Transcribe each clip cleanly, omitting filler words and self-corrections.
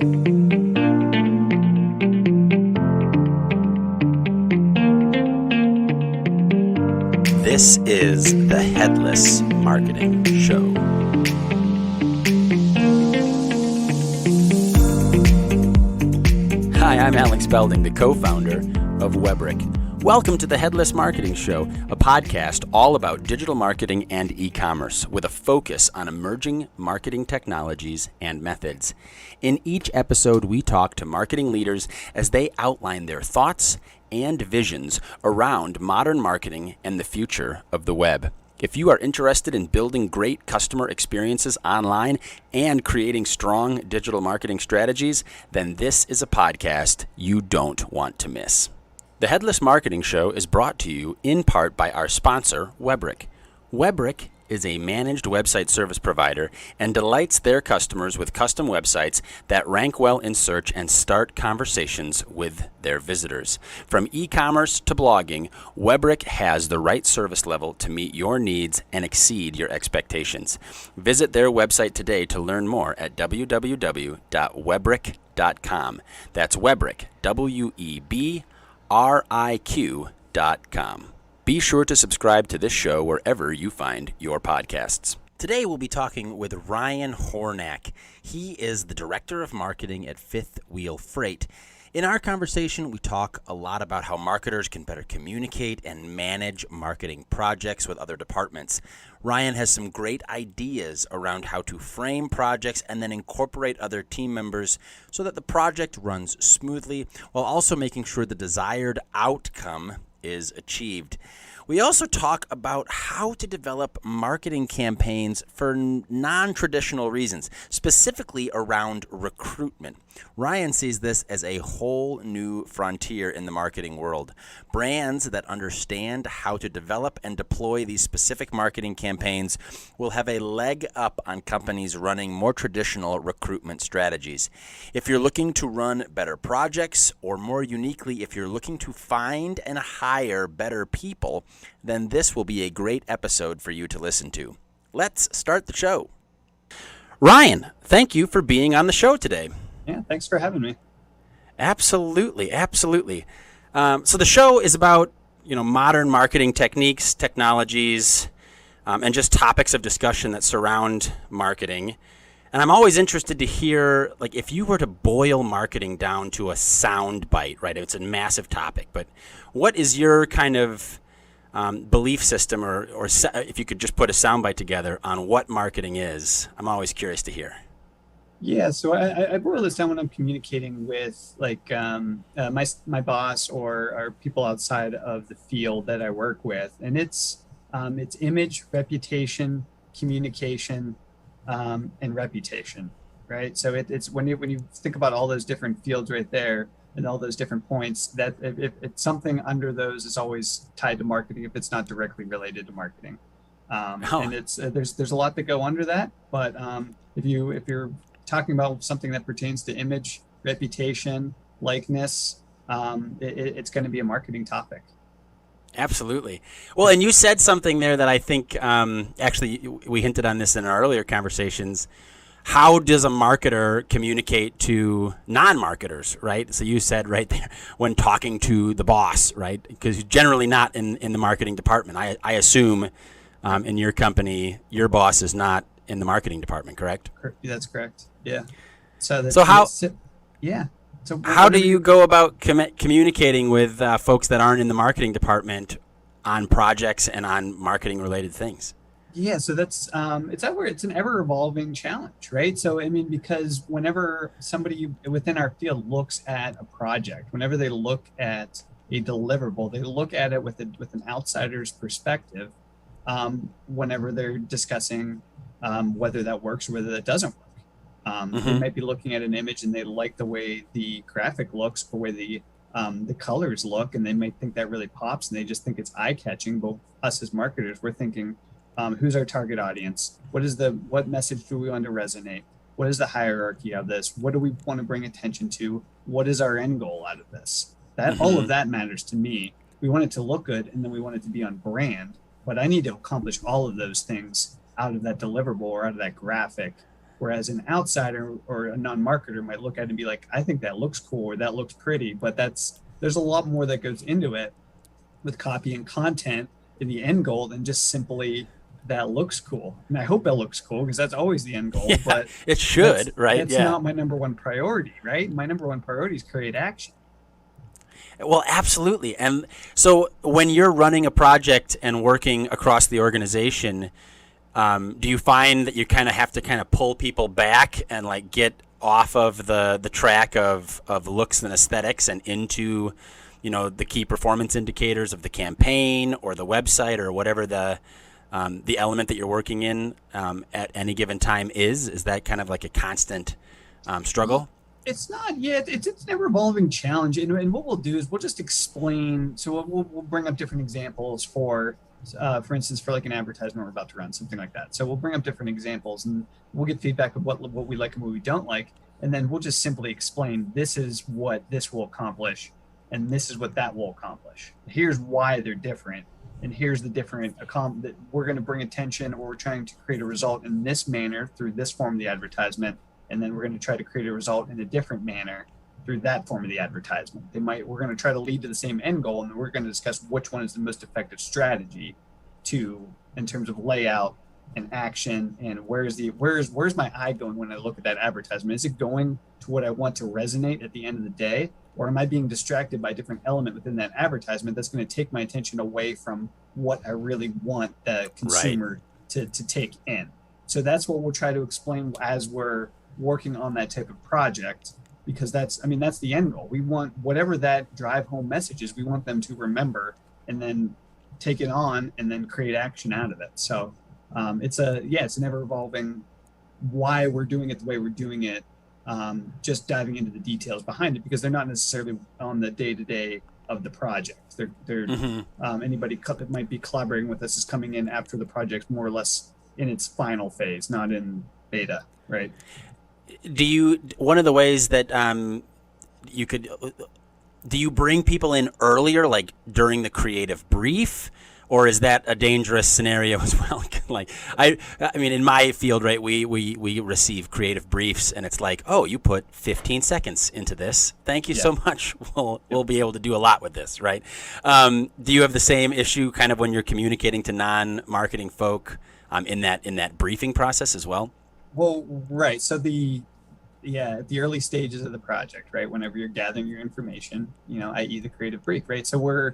This is the Headless Marketing Show. Hi, I'm Alex Belding, the co-founder of Webrick. Welcome to the Headless Marketing Show, a podcast all about digital marketing and e-commerce with a focus on emerging marketing technologies and methods. In each episode, we talk to marketing leaders as they outline their thoughts and visions around modern marketing and the future of the web. If you are interested in building great customer experiences online and creating strong digital marketing strategies, then this is a podcast you don't want to miss. The Headless Marketing Show is brought to you in part by our sponsor, Webrick. Webrick is a managed website service provider and delights their customers with custom websites that rank well in search and start conversations with their visitors. From e-commerce to blogging, Webrick has the right service level to meet your needs and exceed your expectations. Visit their website today to learn more at www.webrick.com. That's Webrick, WEBRIQ.com. Be sure to subscribe to this show wherever you find your podcasts. Today we'll be talking with Ryan Hornack. He is the Director of Marketing at Fifth Wheel Freight. In our conversation, we talk a lot about how marketers can better communicate and manage marketing projects with other departments. Ryan has some great ideas around how to frame projects and then incorporate other team members so that the project runs smoothly while also making sure the desired outcome is achieved. We also talk about how to develop marketing campaigns for non-traditional reasons, specifically around recruitment. Ryan sees this as a whole new frontier in the marketing world. Brands that understand how to develop and deploy these specific marketing campaigns will have a leg up on companies running more traditional recruitment strategies. If you're looking to run better projects, or more uniquely, if you're looking to find and hire better people, then this will be a great episode for you to listen to. Let's start the show. Ryan, thank you for being on the show today. Yeah, thanks for having me. Absolutely. So the show is about, modern marketing techniques, technologies, and just topics of discussion that surround marketing. And I'm always interested to hear, if you were to boil marketing down to a sound bite, right? It's a massive topic, but what is your kind of belief system, or if you could just put a soundbite together on what marketing is? I'm always curious to hear. Yeah, so I boil this down when I'm communicating with my boss or people outside of the field that I work with, and it's image, reputation, communication, and reputation, right? So it's when you think about all those different fields right there and all those different points, that if it's something under those is always tied to marketing if it's not directly related to marketing. And it's there's a lot that go under that, but if you're talking about something that pertains to image, reputation, likeness, it's going to be a marketing topic. Absolutely. Well, and you said something there that I think actually we hinted on this in our earlier conversations. How does a marketer communicate to non-marketers, right? So you said right there when talking to the boss, right? Because you're generally not in the marketing department. I assume in your company, your boss is not in the marketing department, correct? That's correct. Yeah. So how do you go about communicating with folks that aren't in the marketing department on projects and on marketing related things? Yeah, so that's it's an ever evolving challenge, right? So because whenever somebody within our field looks at a project, whenever they look at a deliverable, they look at it with an outsider's perspective. Whenever they're discussing whether that works or whether that doesn't work. They might be looking at an image and they like the way the graphic looks, the way the colors look, and they might think that really pops, and they just think it's eye-catching. But us as marketers, we're thinking, who's our target audience? What message do we want to resonate? What is the hierarchy of this? What do we want to bring attention to? What is our end goal out of this? All of that matters to me. We want it to look good, and then we want it to be on brand. But I need to accomplish all of those things out of that deliverable or out of that graphic Whereas an outsider or a non-marketer might look at it and be like, I think that looks cool or that looks pretty, but there's a lot more that goes into it with copy and content in the end goal than just simply that looks cool. And I hope it looks cool because that's always the end goal. Yeah, but it should, right? That's not my number one priority, right? My number one priority is create action. Well, absolutely. And so when you're running a project and working across the organization, do you find that you kind of have to kind of pull people back and like get off of the track of looks and aesthetics and into, the key performance indicators of the campaign or the website or whatever the element that you're working in at any given time is? Is that kind of like a constant struggle? It's not yet. It's an ever-evolving challenge. And what we'll do is we'll just explain. So we'll bring up different examples for instance, for like an advertisement we're about to run, something like that. So we'll bring up different examples and we'll get feedback of what we like and what we don't like. And then we'll just simply explain, this is what this will accomplish and this is what that will accomplish. Here's why they're different. And here's the different that we're going to bring attention, or we're trying to create a result in this manner through this form of the advertisement. And then we're going to try to create a result in a different manner through that form of the advertisement. We're going to try to lead to the same end goal, and we're going to discuss which one is the most effective strategy in terms of layout and action, and where's my eye going when I look at that advertisement? Is it going to what I want to resonate at the end of the day, or am I being distracted by a different element within that advertisement that's going to take my attention away from what I really want the consumer to take in? So that's what we'll try to explain as we're working on that type of project, because that's the end goal. We want whatever that drive home message is, we want them to remember and then take it on and then create action out of it. So it's an ever evolving why we're doing it the way we're doing it, just diving into the details behind it, because they're not necessarily on the day-to-day of the project. They're anybody that might be collaborating with us is coming in after the project's more or less in its final phase, not in beta, right? One of the ways that do you bring people in earlier, like during the creative brief, or is that a dangerous scenario as well? Like, I mean, in my field, right, we receive creative briefs, and it's like, oh, you put 15 seconds into this. Thank you so much. We'll be able to do a lot with this, right? Do you have the same issue kind of when you're communicating to non-marketing folk in that briefing process as well? Well, right. So at the early stages of the project, right, whenever you're gathering your information, i.e. the creative brief, right? So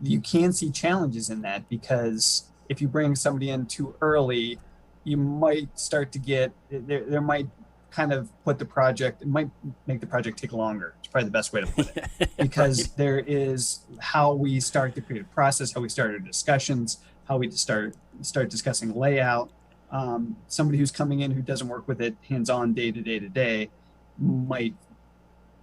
you can see challenges in that, because if you bring somebody in too early, you might start to get, there might kind of it might make the project take longer. It's probably the best way to put it, because there is how we start the creative process, how we start our discussions, how we start discussing layout. Somebody who's coming in who doesn't work with it hands-on day to day might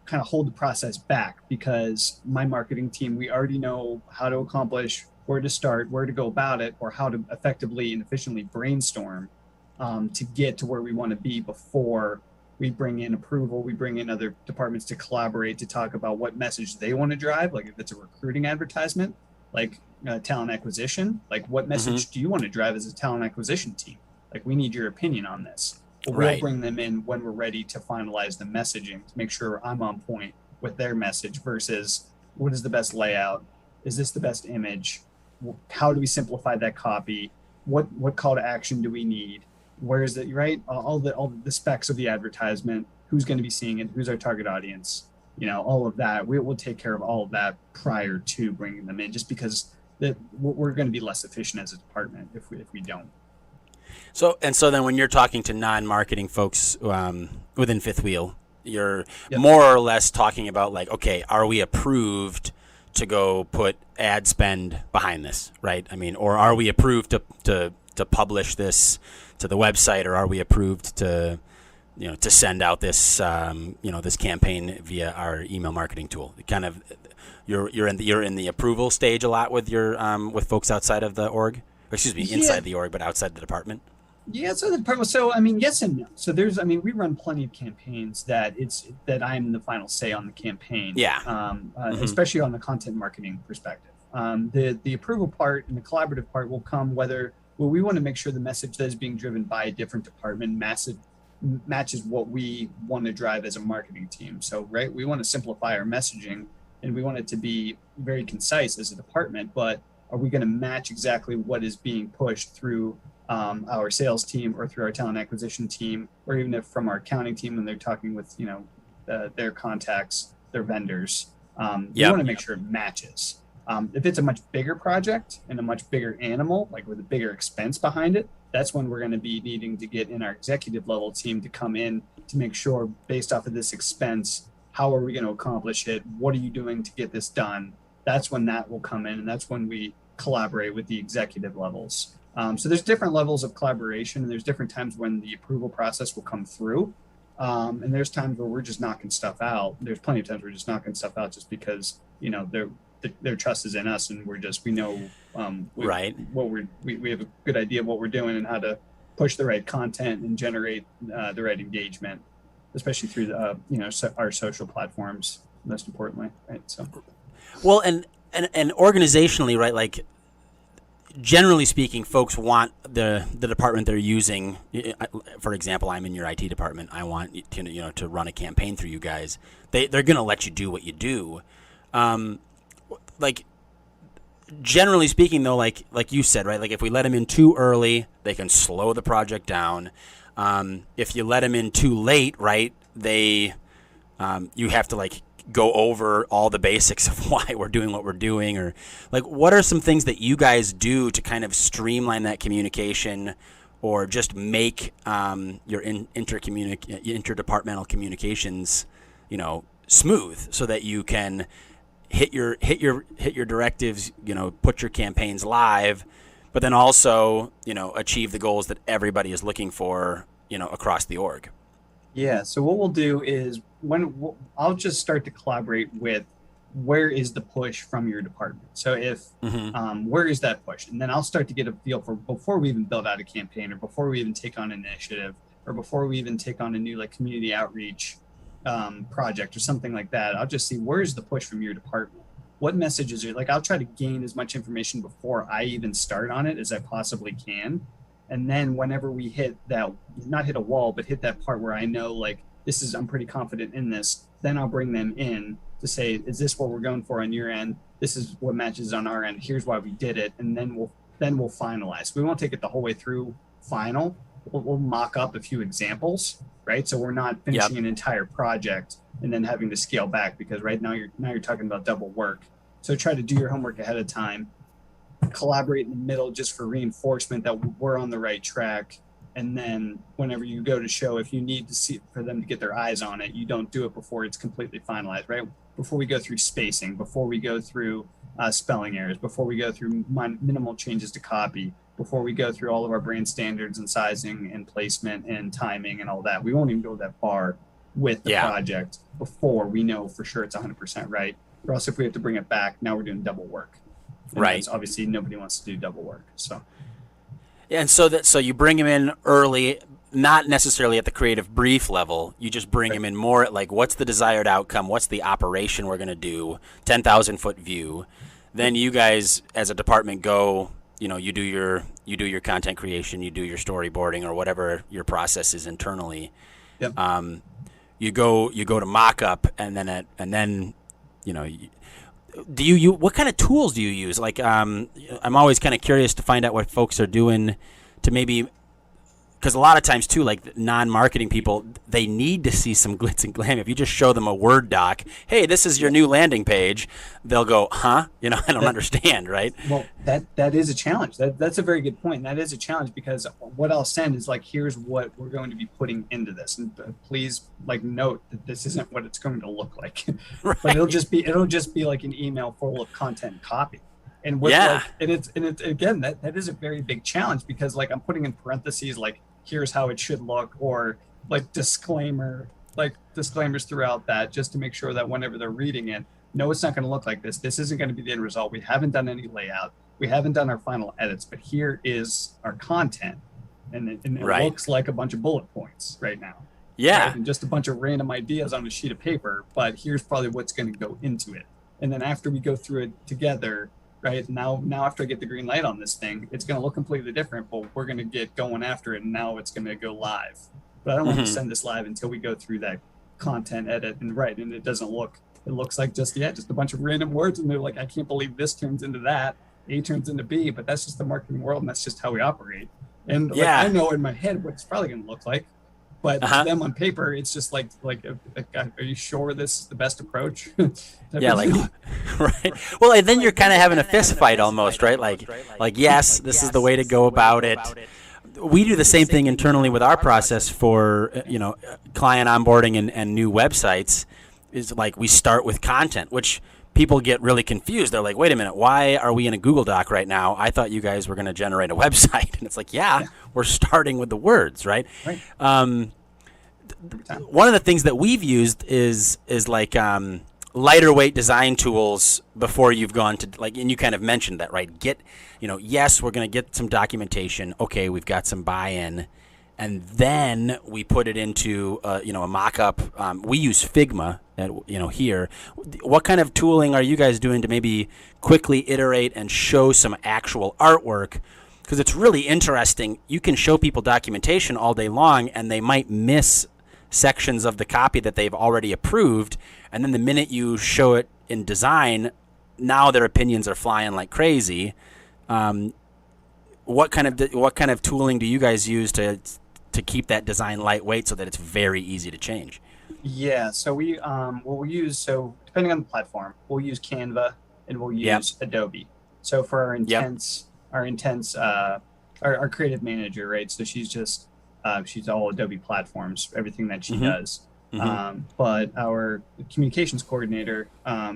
kind of hold the process back, because my marketing team, we already know how to accomplish, where to start, where to go about it, or how to effectively and efficiently brainstorm to get to where we want to be before we bring in approval. We bring in other departments to collaborate, to talk about what message they want to drive. Like if it's a recruiting advertisement, like talent acquisition, like what message do you want to drive as a talent acquisition team? Like, we need your opinion on this. We'll bring them in when we're ready to finalize the messaging, to make sure I'm on point with their message versus what is the best layout? Is this the best image? How do we simplify that copy? What call to action do we need? Where is it, right? All the specs of the advertisement, who's going to be seeing it, who's our target audience, all of that. We'll take care of all of that prior to bringing them in, just because we're going to be less efficient as a department if we don't. So then when you're talking to non-marketing folks within Fifth Wheel, you're more or less talking about like, okay, are we approved to go put ad spend behind this, right? I mean, or are we approved to publish this to the website, or are we approved to send out this this campaign via our email marketing tool? Kind of, you're in the approval stage a lot with your with folks outside of the org. Inside the org, but outside the department? Yeah, so the department. So yes and no. So we run plenty of campaigns that I'm the final say on the campaign. Yeah. Especially on the content marketing perspective. The approval part and the collaborative part will come whether we want to make sure the message that is being driven by a different department matches what we want to drive as a marketing team. So, right, we want to simplify our messaging and we want it to be very concise as a department, but are we going to match exactly what is being pushed through our sales team or through our talent acquisition team, or even if from our accounting team when they're talking with, their contacts, their vendors. We want to make sure it matches. If it's a much bigger project and a much bigger animal, like with a bigger expense behind it, that's when we're going to be needing to get in our executive level team to come in to make sure, based off of this expense, how are we going to accomplish it? What are you doing to get this done? That's when that will come in, and that's when we collaborate with the executive levels. So there's different levels of collaboration, and there's different times when the approval process will come through. And there's times where we're just knocking stuff out. There's plenty of times we're just knocking stuff out just because, their trust is in us, and we know we have a good idea of what we're doing and how to push the right content and generate the right engagement, especially through our social platforms, most importantly, right? So, well, and organizationally, right, like, generally speaking, folks want the department they're using. For example, I'm in your IT department. I want to run a campaign through you guys. They're going to let you do what you do. Like, generally speaking, though, like you said, right? Like, if we let them in too early, they can slow the project down. If you let them in too late, right, you have to go over all the basics of why we're doing what we're doing, or what are some things that you guys do to kind of streamline that communication, or just make your interdepartmental communications, smooth, so that you can hit your directives, put your campaigns live, but then also achieve the goals that everybody is looking for, across the org. Yeah. So what we'll do is I'll just start to collaborate with where is the push from your department. So if where is that push, and then I'll start to get a feel for, before we even build out a campaign, or before we even take on an initiative, or before we even take on a new community outreach project or something like that. I'll just see where is the push from your department. What messages are I'll try to gain as much information before I even start on it as I possibly can. And then whenever we hit that, not hit a wall, but hit that part where I know I'm pretty confident in this, then I'll bring them in to say, is this what we're going for on your end? This is what matches on our end. Here's why we did it. And then we'll finalize. We won't take it the whole way through final. We'll mock up a few examples, right? So we're not finishing an entire project and then having to scale back, because right now you're talking about double work. So try to do your homework ahead of time. Collaborate in the middle just for reinforcement that we're on the right track. And then whenever you go to show, if you need to see for them to get their eyes on it, you don't do it before it's completely finalized, right? Before we go through spacing, before we go through spelling errors, before we go through minimal changes to copy, before we go through all of our brand standards and sizing and placement and timing and all that. We won't even go that far with the project before we know for sure it's 100% right. Or else if we have to bring it back, now we're doing double work. And right. Obviously, nobody wants to do double work. So, yeah, and so you bring them in early, not necessarily at the creative brief level. You just bring them in more at what's the desired outcome, what's the operation we're going to do, 10,000-foot view. Then you guys, as a department, go. You do your content creation, you do your storyboarding, or whatever your process is internally. Yep. You go to mock-up, and then do you what kind of tools do you use? I'm always kind of curious to find out what folks are doing to maybe, because a lot of times too, non-marketing people, they need to see some glitz and glam. If you just show them a Word doc, hey, this is your new landing page, they'll go, huh? I don't understand, right? Well, that is a challenge. That's a very good point. And that is a challenge, because what I'll send is here's what we're going to be putting into this, and please note that this isn't what it's going to look like. Right. But it'll just be an email full of content and copy. And it's again, that is a very big challenge, because I'm putting in parentheses here's how it should look, or disclaimers throughout that, just to make sure that whenever they're reading it, no, it's not going to look like this. This isn't going to be the end result. We haven't done any layout. We haven't done our final edits, but here is our content, and it looks like a bunch of bullet points right now. Yeah, right? And just a bunch of random ideas on a sheet of paper, but here's probably what's going to go into it. And then after we go through it together, right now after I get the green light on this thing, it's going to look completely different, but we're going to get going after it, and now it's going to go live. but I don't want to send this live until we go through that content edit and write. And it looks like just a bunch of random words. And they're like, I can't believe this turns into that. A turns into B, but that's just the marketing world. And that's just how we operate. And like, I know in my head what it's probably going to look like. But them on paper, it's just like, are you sure this is the best approach? Yeah, like, right. Well, and then you're kind of having a fist fight almost, right? Like, yes, this is the way to go about it. We do the same thing internally with our process for, client onboarding and new websites. Is like we start with content, which people get really confused. They're like, wait a minute, why are we in a Google Doc right now? I thought you guys were going to generate a website. And it's like, we're starting with the words, right? One of the things that we've used is like lighter weight design tools before you've gone to, like, and you kind of mentioned that, right? Yes, we're going to get some documentation. Okay, we've got some buy-in. And then we put it into, a mock-up. We use Figma, here. What kind of tooling are you guys doing to maybe quickly iterate and show some actual artwork? Because it's really interesting. You can show people documentation all day long, and they might miss sections of the copy that they've already approved. And then the minute you show it in design, now their opinions are flying like crazy. What kind of tooling do you guys use to keep that design lightweight so that it's very easy to change? Yeah, so we depending on the platform, we'll use Canva and we'll use Adobe. So for our our creative manager, right? So she's all Adobe platforms, everything that she does. But our communications coordinator,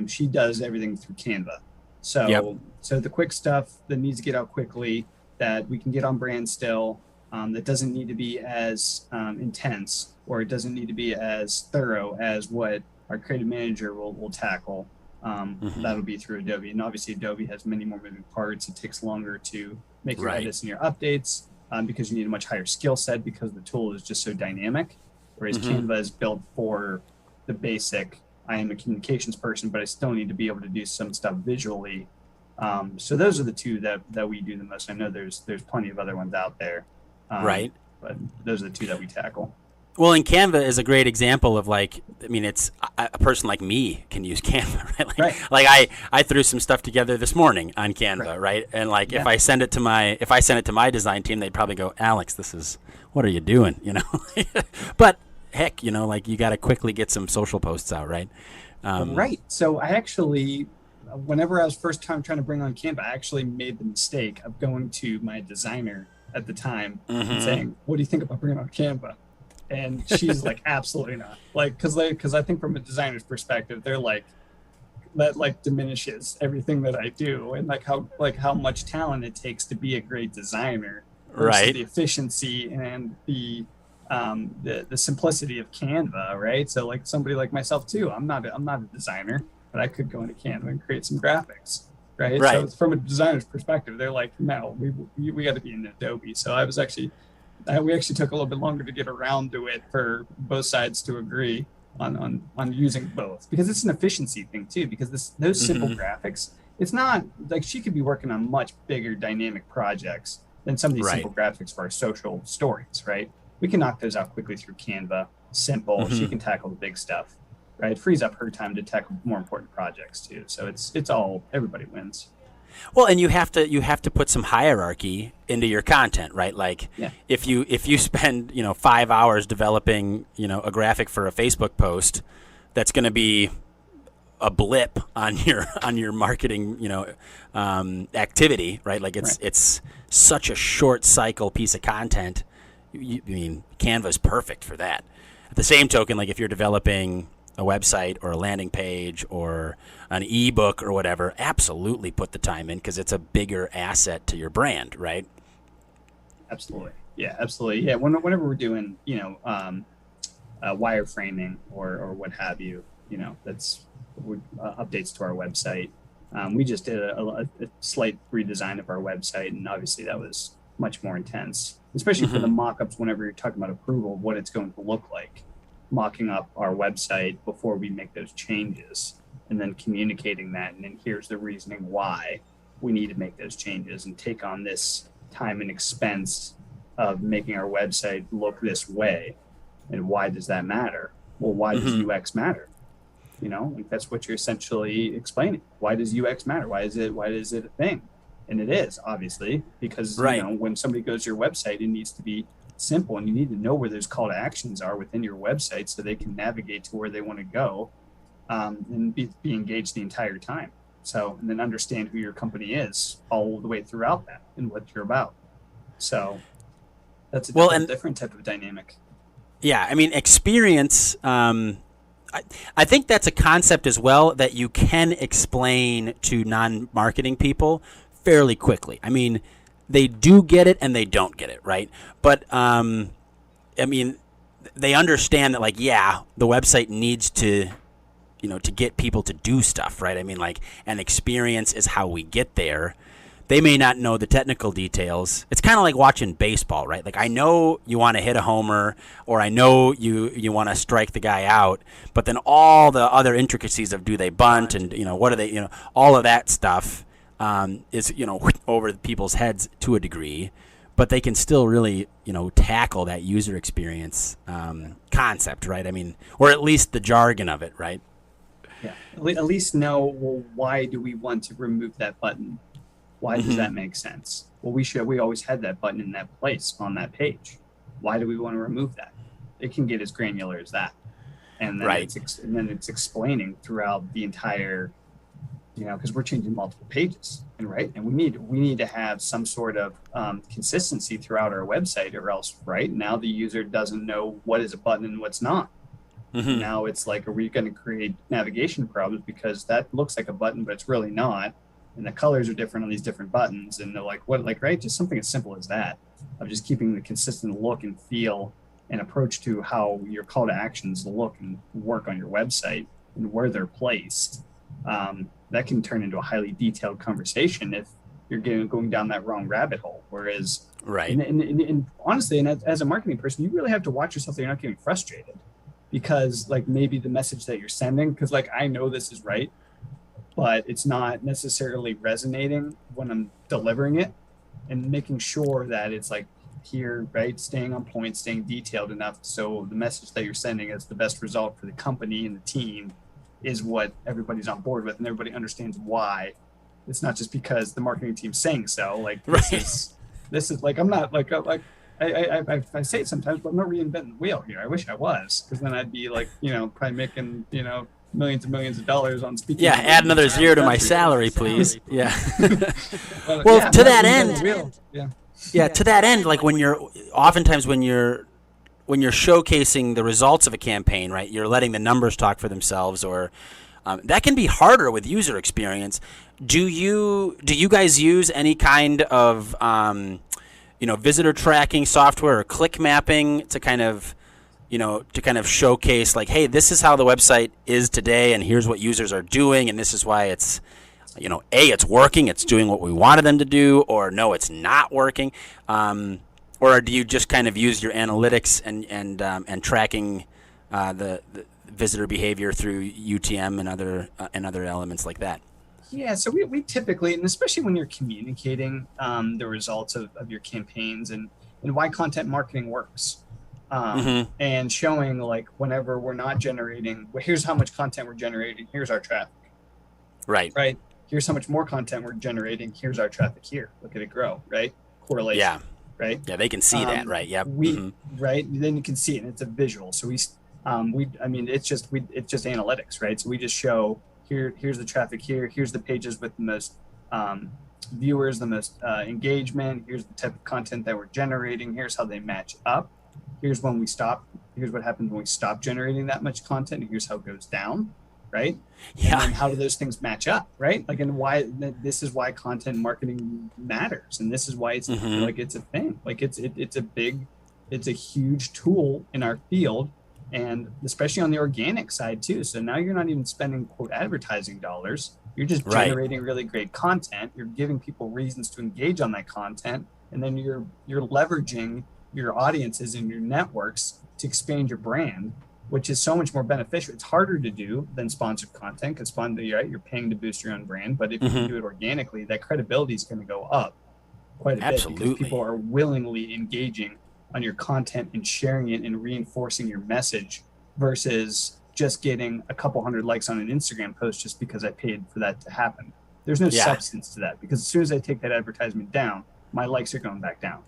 she does everything through Canva. So the quick stuff that needs to get out quickly, that we can get on brand still, that doesn't need to be as intense, or it doesn't need to be as thorough as what our creative manager will tackle. That'll be through Adobe. And obviously Adobe has many more moving parts. It takes longer to make your edits and your updates because you need a much higher skill set because the tool is just so dynamic. Whereas Canva is built for the basic, I am a communications person, but I still need to be able to do some stuff visually. So those are the two that we do the most. I know there's plenty of other ones out there. Right. But those are the two that we tackle. Well, and Canva is a great example of it's a person like me can use Canva, right? Like I threw some stuff together this morning on Canva, right? And if I send it to my design team, they'd probably go, Alex, what are you doing? But heck, you got to quickly get some social posts out, right? Right. So I actually, whenever I was first time trying to bring on Canva, I actually made the mistake of going to my designer at the time and saying, what do you think about bringing on Canva? And she's like, absolutely not. Because I think from a designer's perspective, they're like, that diminishes everything that I do, and how much talent it takes to be a great designer, right? The efficiency and the simplicity of Canva, right? So like somebody like myself too, I'm not a designer, but I could go into Canva and create some graphics, right? So from a designer's perspective, they're like, no, we got to be in Adobe. So we actually took a little bit longer to get around to it for both sides to agree on using both, because it's an efficiency thing too, because those simple graphics, it's not like she could be working on much bigger dynamic projects than some of these simple graphics for our social stories, right? We can knock those out quickly through Canva, simple. She can tackle the big stuff, right? It frees up her time to tackle more important projects too. So it's all, everybody wins. Well, and you have to put some hierarchy into your content, right? Like if you spend 5 hours developing a graphic for a Facebook post, that's going to be a blip on your marketing activity, right? Like it's such a short cycle piece of content. Canva is perfect for that. At the same token, like if you're developing a website or a landing page or an ebook or whatever, absolutely put the time in, because it's a bigger asset to your brand, right? Absolutely. Yeah, absolutely. Yeah. Whenever we're doing, wireframing or what have you, that's updates to our website. We just did a slight redesign of our website, and obviously that was much more intense, especially for the mock-ups whenever you're talking about approval of what it's going to look like. Mocking up our website before we make those changes, and then communicating that, and then here's the reasoning why we need to make those changes and take on this time and expense of making our website look this way. And why does that matter? Well, why does Mm-hmm. UX matter? Like that's what you're essentially explaining. Why does UX matter? Why is it a thing? And it is, obviously, because Right. when somebody goes to your website, it needs to be simple, and you need to know where those call to actions are within your website so they can navigate to where they want to go, and be engaged the entire time. So, and then understand who your company is all the way throughout that and what you're about. So that's a different type of dynamic. Yeah, I mean, experience. I think that's a concept as well that you can explain to non-marketing people fairly quickly. I mean, they do get it and they don't get it, right? But I mean, they understand that, like, yeah, the website needs to, to get people to do stuff, right? I mean, like, an experience is how we get there. They may not know the technical details. It's kind of like watching baseball, right? Like, I know you want to hit a homer, or I know you want to strike the guy out, but then all the other intricacies of do they bunt and, what are they, all of that stuff is, over people's heads to a degree, but they can still really, tackle that user experience concept, right? I mean, or at least the jargon of it, right? Yeah. At least know, well, why do we want to remove that button? Why does that make sense? Well, we always had that button in that place on that page. Why do we want to remove that? It can get as granular as that. And then Right. it's explaining throughout the entire, because we're changing multiple pages, and we need to have some sort of consistency throughout our website, or else now the user doesn't know what is a button and what's not. Mm-hmm. Now it's like, are we going to create navigation problems because that looks like a button but it's really not, and the colors are different on these different buttons, and they're like, what, like, right? Just something as simple as that, of just keeping the consistent look and feel and approach to how your call to actions look and work on your website and where they're placed. That can turn into a highly detailed conversation if you're going down that wrong rabbit hole. Whereas, Right. and honestly, and as a marketing person, you really have to watch yourself that you're not getting frustrated, because like maybe the message that you're sending, because like I know this is right, but it's not necessarily resonating when I'm delivering it, and making sure that it's like here, right? Staying on point, staying detailed enough so the message that you're sending is the best result for the company and the team is what everybody's on board with, and everybody understands why. It's not just because the marketing team's saying so. Like this is like, I'm not like I say it sometimes, but I'm not reinventing the wheel here. I wish I was, because then I'd be like, probably making, millions and millions of dollars on speaking. Yeah, add another zero to my salary, please. Yeah. Well, Well, yeah, to that reinventing the end, wheel. Yeah. yeah, to that end, like when you're showcasing the results of a campaign, right? You're letting the numbers talk for themselves, or that can be harder with user experience. Do you guys use any kind of visitor tracking software or click mapping to kind of showcase, like, hey, this is how the website is today, and here's what users are doing, and this is why it's, it's working, it's doing what we wanted them to do, or no, it's not working, or do you just kind of use your analytics and tracking the visitor behavior through UTM and other elements like that? Yeah, so we typically, and especially when you're communicating the results of your campaigns and why content marketing works, and showing, like, whenever we're not generating, well, here's how much content we're generating, here's our traffic. Right. Here's how much more content we're generating, here's our traffic here. Look at it grow, right? Correlation. Yeah. Right. Yeah, they can see that, right? Yep. Right. Then you can see it, and it's a visual. So it's just analytics, right? So we just show here's the traffic here, here's the pages with the most viewers, the most engagement, here's the type of content that we're generating, here's how they match up, here's when we stop, here's what happens when we stop generating that much content, and here's how it goes down, right? Yeah. And then how do those things match up, right? Like, and why this is why content marketing matters, and this is why it's like it's a thing. Like it's a huge tool in our field, and especially on the organic side too. So now you're not even spending, quote, advertising dollars. You're just generating really great content. You're giving people reasons to engage on that content, and then you're leveraging your audiences and your networks to expand your brand, which is so much more beneficial. It's harder to do than sponsored content, because you're paying to boost your own brand. But if you do it organically, that credibility is going to go up quite a bit, because people are willingly engaging on your content and sharing it and reinforcing your message versus just getting a couple hundred likes on an Instagram post just because I paid for that to happen. There's no substance to that, because as soon as I take that advertisement down, my likes are going back down.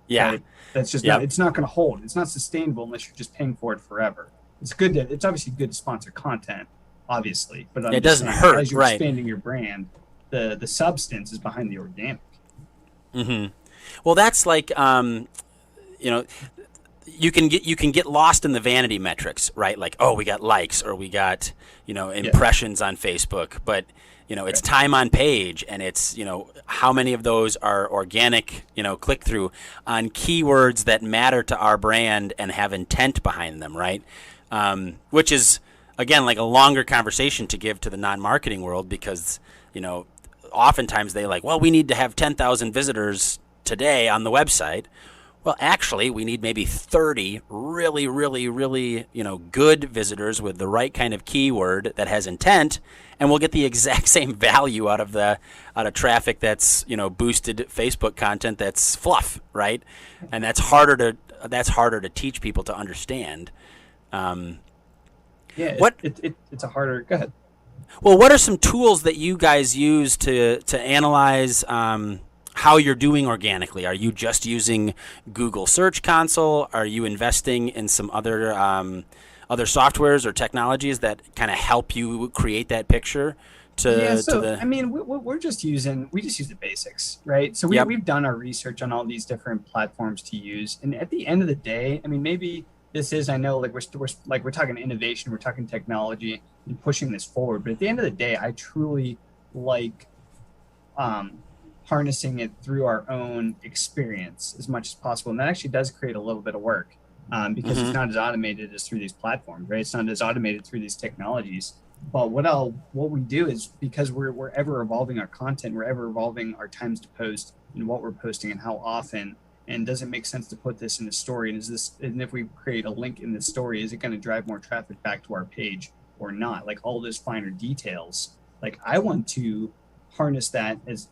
Yeah. Right? That's just not, it's not going to hold. It's not sustainable unless you're just paying for it forever. It's good to, it's obviously good to sponsor content, obviously, but it doesn't hurt, as you're right? expanding your brand, the substance is behind the organic. Well, that's like, you know, you can get lost in the vanity metrics, right? Like, oh, we got likes, or we got, you know, impressions on Facebook, but you know, it's time on page, and it's, you know, how many of those are organic, you know, click through on keywords that matter to our brand and have intent behind them, right? Which is, again, like a longer conversation to give to the non-marketing world, because, you know, oftentimes they like, well, we need to have 10,000 visitors today on the website. Well, actually, we need maybe 30 really, really, really, you know, good visitors with the right kind of keyword that has intent, and we'll get the exact same value out of traffic that's, you know, boosted Facebook content that's fluff, right? And that's harder to teach people to understand. It's a harder. Go ahead. Well, what are some tools that you guys use to analyze how you're doing organically? Are you just using Google Search Console? Are you investing in some other softwares or technologies that kind of help you create that picture? I mean, we just use the basics, right? So we've done our research on all these different platforms to use, and at the end of the day, I mean, maybe this is, I know, like we're talking innovation, we're talking technology and pushing this forward, but at the end of the day, I truly like harnessing it through our own experience as much as possible. And that actually does create a little bit of work because it's not as automated as through these platforms, right? It's not as automated through these technologies. But what we do is, because we're ever evolving our content, we're ever evolving our times to post and what we're posting and how often, and does it make sense to put this in a story? And if we create a link in the story, is it going to drive more traffic back to our page or not? Like all those finer details. Like I want to harness that as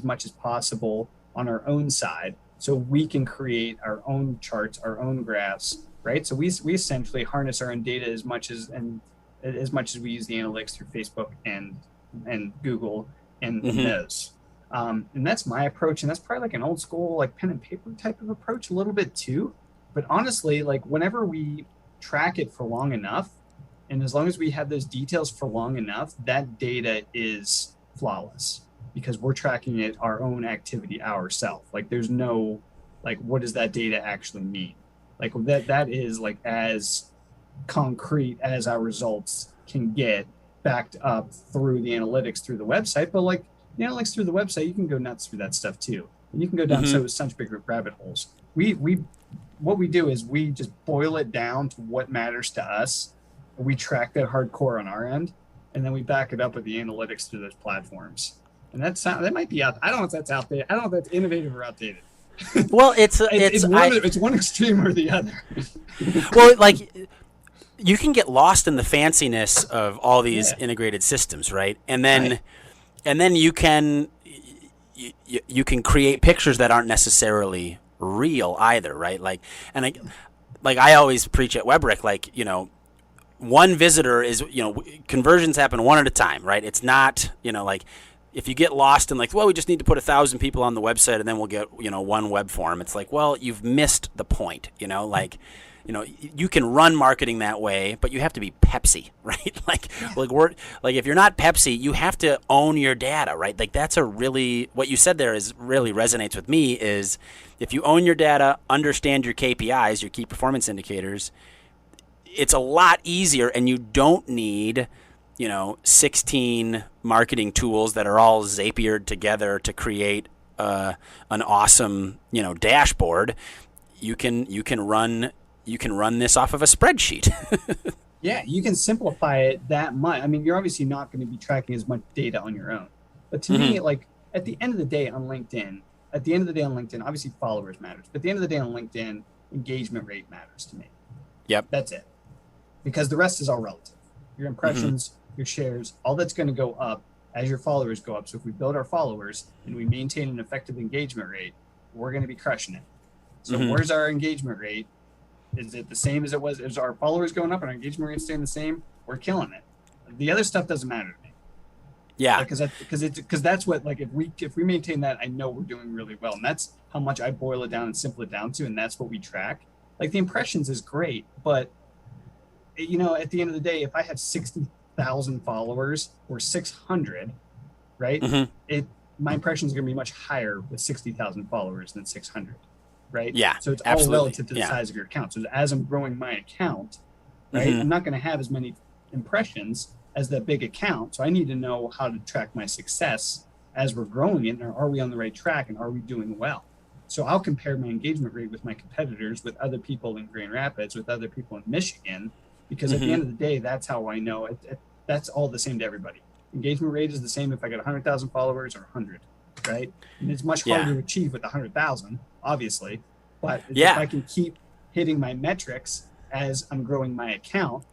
much as possible on our own side, so we can create our own charts, our own graphs, right? So we essentially harness our own data as much as we use the analytics through Facebook and Google and those. And that's my approach, and that's probably like an old school, like pen and paper type of approach a little bit too. But honestly, like whenever we track it for long enough, and as long as we have those details for long enough, that data is flawless, because we're tracking it, our own activity ourselves. Like there's no, like, what does that data actually mean? Like that is like as concrete as our results can get, backed up through the analytics through the website. But like the analytics through the website, you can go nuts through that stuff too, and you can go down such big rabbit holes. What we do is we just boil it down to what matters to us. We track that hardcore on our end, and then we back it up with the analytics through those platforms. And that might be out. I don't know if that's out there. I don't know if that's innovative or outdated. Well, it's one extreme or the other. Well, like you can get lost in the fanciness of all these integrated systems, right? And then you can create pictures that aren't necessarily real either, right? Like I always preach at WebRec, like, you know, one visitor is, you know, conversions happen one at a time, right? It's not, you know, like if you get lost in like, well, we just need to put 1,000 people on the website and then we'll get, you know, one web form. It's like, well, you've missed the point, you know, like, you know, you can run marketing that way, but you have to be Pepsi, right? Like if you're not Pepsi, you have to own your data, right? Like that's what you said there is really resonates with me, is if you own your data, understand your KPIs, your key performance indicators, it's a lot easier, and you don't need, you know, 16 marketing tools that are all Zapiered together to create an awesome, you know, dashboard. You can run this off of a spreadsheet. Yeah, you can simplify it that much. I mean, you're obviously not going to be tracking as much data on your own. But to me, like at the end of the day on LinkedIn, obviously followers matters. But at the end of the day on LinkedIn, engagement rate matters to me. Yep. That's it. Because the rest is all relative. Your impressions, your shares, all that's going to go up as your followers go up. So if we build our followers and we maintain an effective engagement rate, we're going to be crushing it. So where's our engagement rate? Is it the same as it was? Is our followers going up and our engagement rate staying the same? We're killing it. The other stuff doesn't matter to me. Yeah. Because that's what, like, if we maintain that, I know we're doing really well. And that's how much I boil it down and simple it down to. And that's what we track. Like, the impressions is great, but you know, at the end of the day, if I have 60,000 followers or 600, right? My impressions are going to be much higher with 60,000 followers than 600, right? Yeah. So it's absolutely. all relative to the size of your account. So as I'm growing my account, right, I'm not going to have as many impressions as that big account. So I need to know how to track my success as we're growing it. And are we on the right track and are we doing well? So I'll compare my engagement rate with my competitors, with other people in Grand Rapids, with other people in Michigan, because at the end of the day, that's how I know that's all the same to everybody. Engagement rate is the same if I got 100,000 followers or 100, right? And it's much harder to achieve with 100,000, obviously. But if I can keep hitting my metrics as I'm growing my account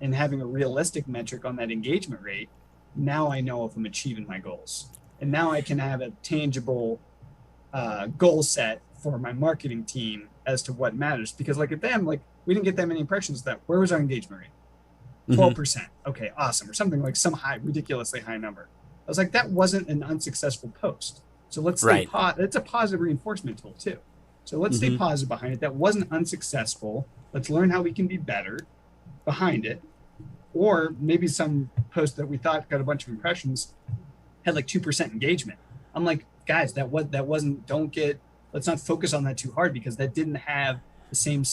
and having a realistic metric on that engagement rate, now I know if I'm achieving my goals. And now I can have a tangible goal set for my marketing team as to what matters. Because like at them, like we didn't get that many impressions. Where was our engagement rate? 12%. Okay, awesome. Or something like some ridiculously high number. I was like, that wasn't an unsuccessful post. So let's stay it's a positive reinforcement tool too. So let's stay positive behind it. That wasn't unsuccessful. Let's learn how we can be better behind it. Or maybe some post that we thought got a bunch of impressions had like 2% engagement. I'm like, guys, let's not focus on that too hard, because that didn't have the same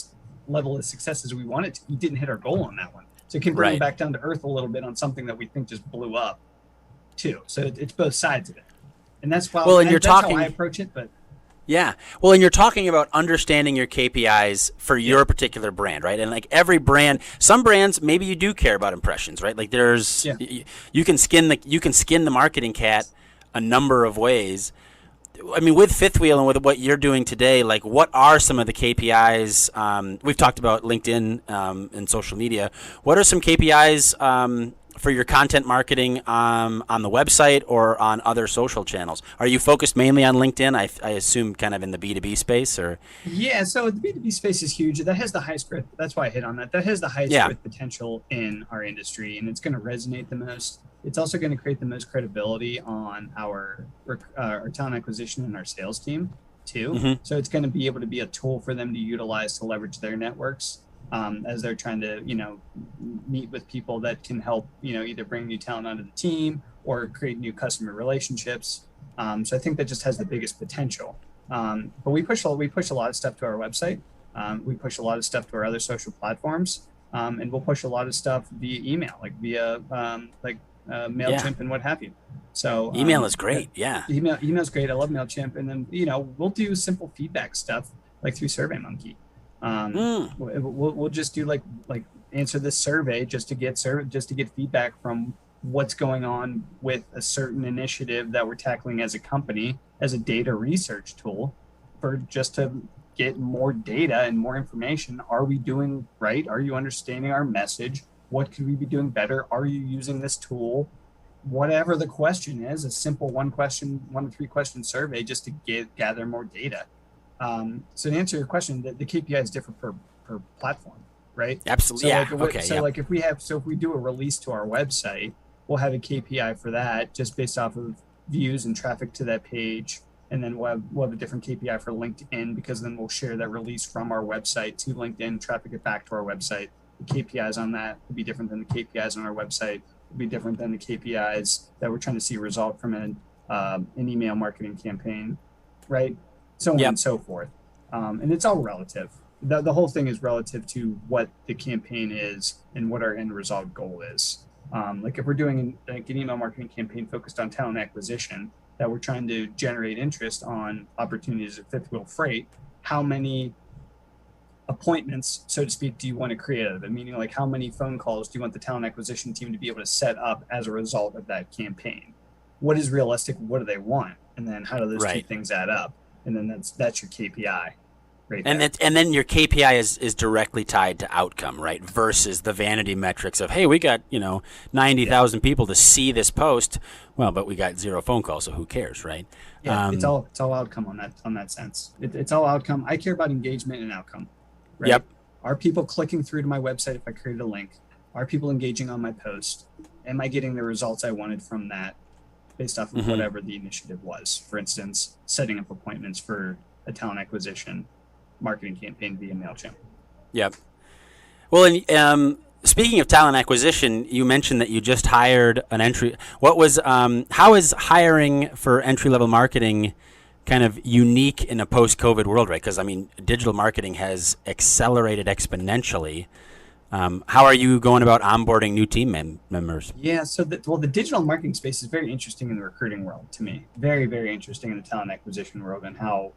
level of success as we wanted to. We didn't hit our goal on that one. So it can bring it back down to earth a little bit on something that we think just blew up too. So it's both sides of it. And that's why that's how I approach it. But yeah. Well, and you're talking about understanding your KPIs for your particular brand, right? And like every brand, some brands, maybe you do care about impressions, right? Like there's, you can skin the marketing cat a number of ways. I mean, with Fifth Wheel and with what you're doing today, like what are some of the KPIs? We've talked about LinkedIn and social media. What are some KPIs for your content marketing on the website or on other social channels? Are you focused mainly on LinkedIn? I assume kind of in the B2B space, or? Yeah, so the B2B space is huge. That has the highest growth. That's why I hit on that. That has the highest growth potential in our industry, and it's going to resonate the most. It's also going to create the most credibility on our talent acquisition and our sales team too. So it's going to be able to be a tool for them to utilize to leverage their networks as they're trying to, meet with people that can help, either bring new talent onto the team or create new customer relationships. So I think that just has the biggest potential. But we push a lot of stuff to our website. We push a lot of stuff to our other social platforms, and we'll push a lot of stuff via email, like via MailChimp and what have you. So email is great. Yeah. Email's great. I love MailChimp. And then, we'll do simple feedback stuff like through SurveyMonkey. We'll just do like answer this survey just to get feedback from what's going on with a certain initiative that we're tackling as a company, as a data research tool, for just to get more data and more information. Are we doing right? Are you understanding our message? What could we be doing better? Are you using this tool? Whatever the question is, a simple 1 to 3 question survey just to gather more data. So to answer your question, the KPI is different per platform, right? Absolutely. So if we do a release to our website, we'll have a KPI for that just based off of views and traffic to that page. And then we'll have a different KPI for LinkedIn, because then we'll share that release from our website to LinkedIn, traffic it back to our website. The KPIs on that will be different than the KPIs on our website, will be different than the KPIs that we're trying to see result from an email marketing campaign, right? So on and so forth. And it's all relative. The whole thing is relative to what the campaign is and what our end result goal is. Like if we're doing an email marketing campaign focused on talent acquisition, that we're trying to generate interest on opportunities at Fifth Wheel Freight, how many appointments, so to speak, do you want to create out of it? Meaning, like, how many phone calls do you want the talent acquisition team to be able to set up as a result of that campaign? What is realistic? What do they want? And then how do those two things add up? And then that's your KPI. right And there. and then your KPI is directly tied to outcome, right? Versus the vanity metrics of, hey, we got 90,000 people to see this post. Well, but we got 0 phone calls, so who cares, right? Yeah, it's all outcome on that sense. It's all outcome. I care about engagement and outcome, right? Yep. Are people clicking through to my website if I created a link? Are people engaging on my post? Am I getting the results I wanted from that based off of whatever the initiative was? For instance, setting up appointments for a talent acquisition marketing campaign via MailChimp. Yep. Well, and speaking of talent acquisition, you mentioned that you just hired an entry. How is hiring for entry-level marketing kind of unique in a post-COVID world, right? Because, I mean, digital marketing has accelerated exponentially. How are you going about onboarding new team members? Yeah, so the digital marketing space is very interesting in the recruiting world to me. Very, very interesting in the talent acquisition world, and how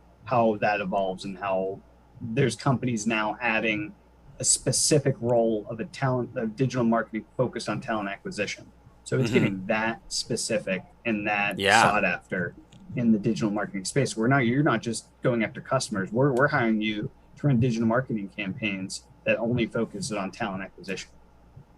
that evolves, and how there's companies now adding a specific role of digital marketing focused on talent acquisition. So it's getting that specific and that sought after in the digital marketing space. You're not just going after customers. We're hiring you to run digital marketing campaigns that only focus on talent acquisition.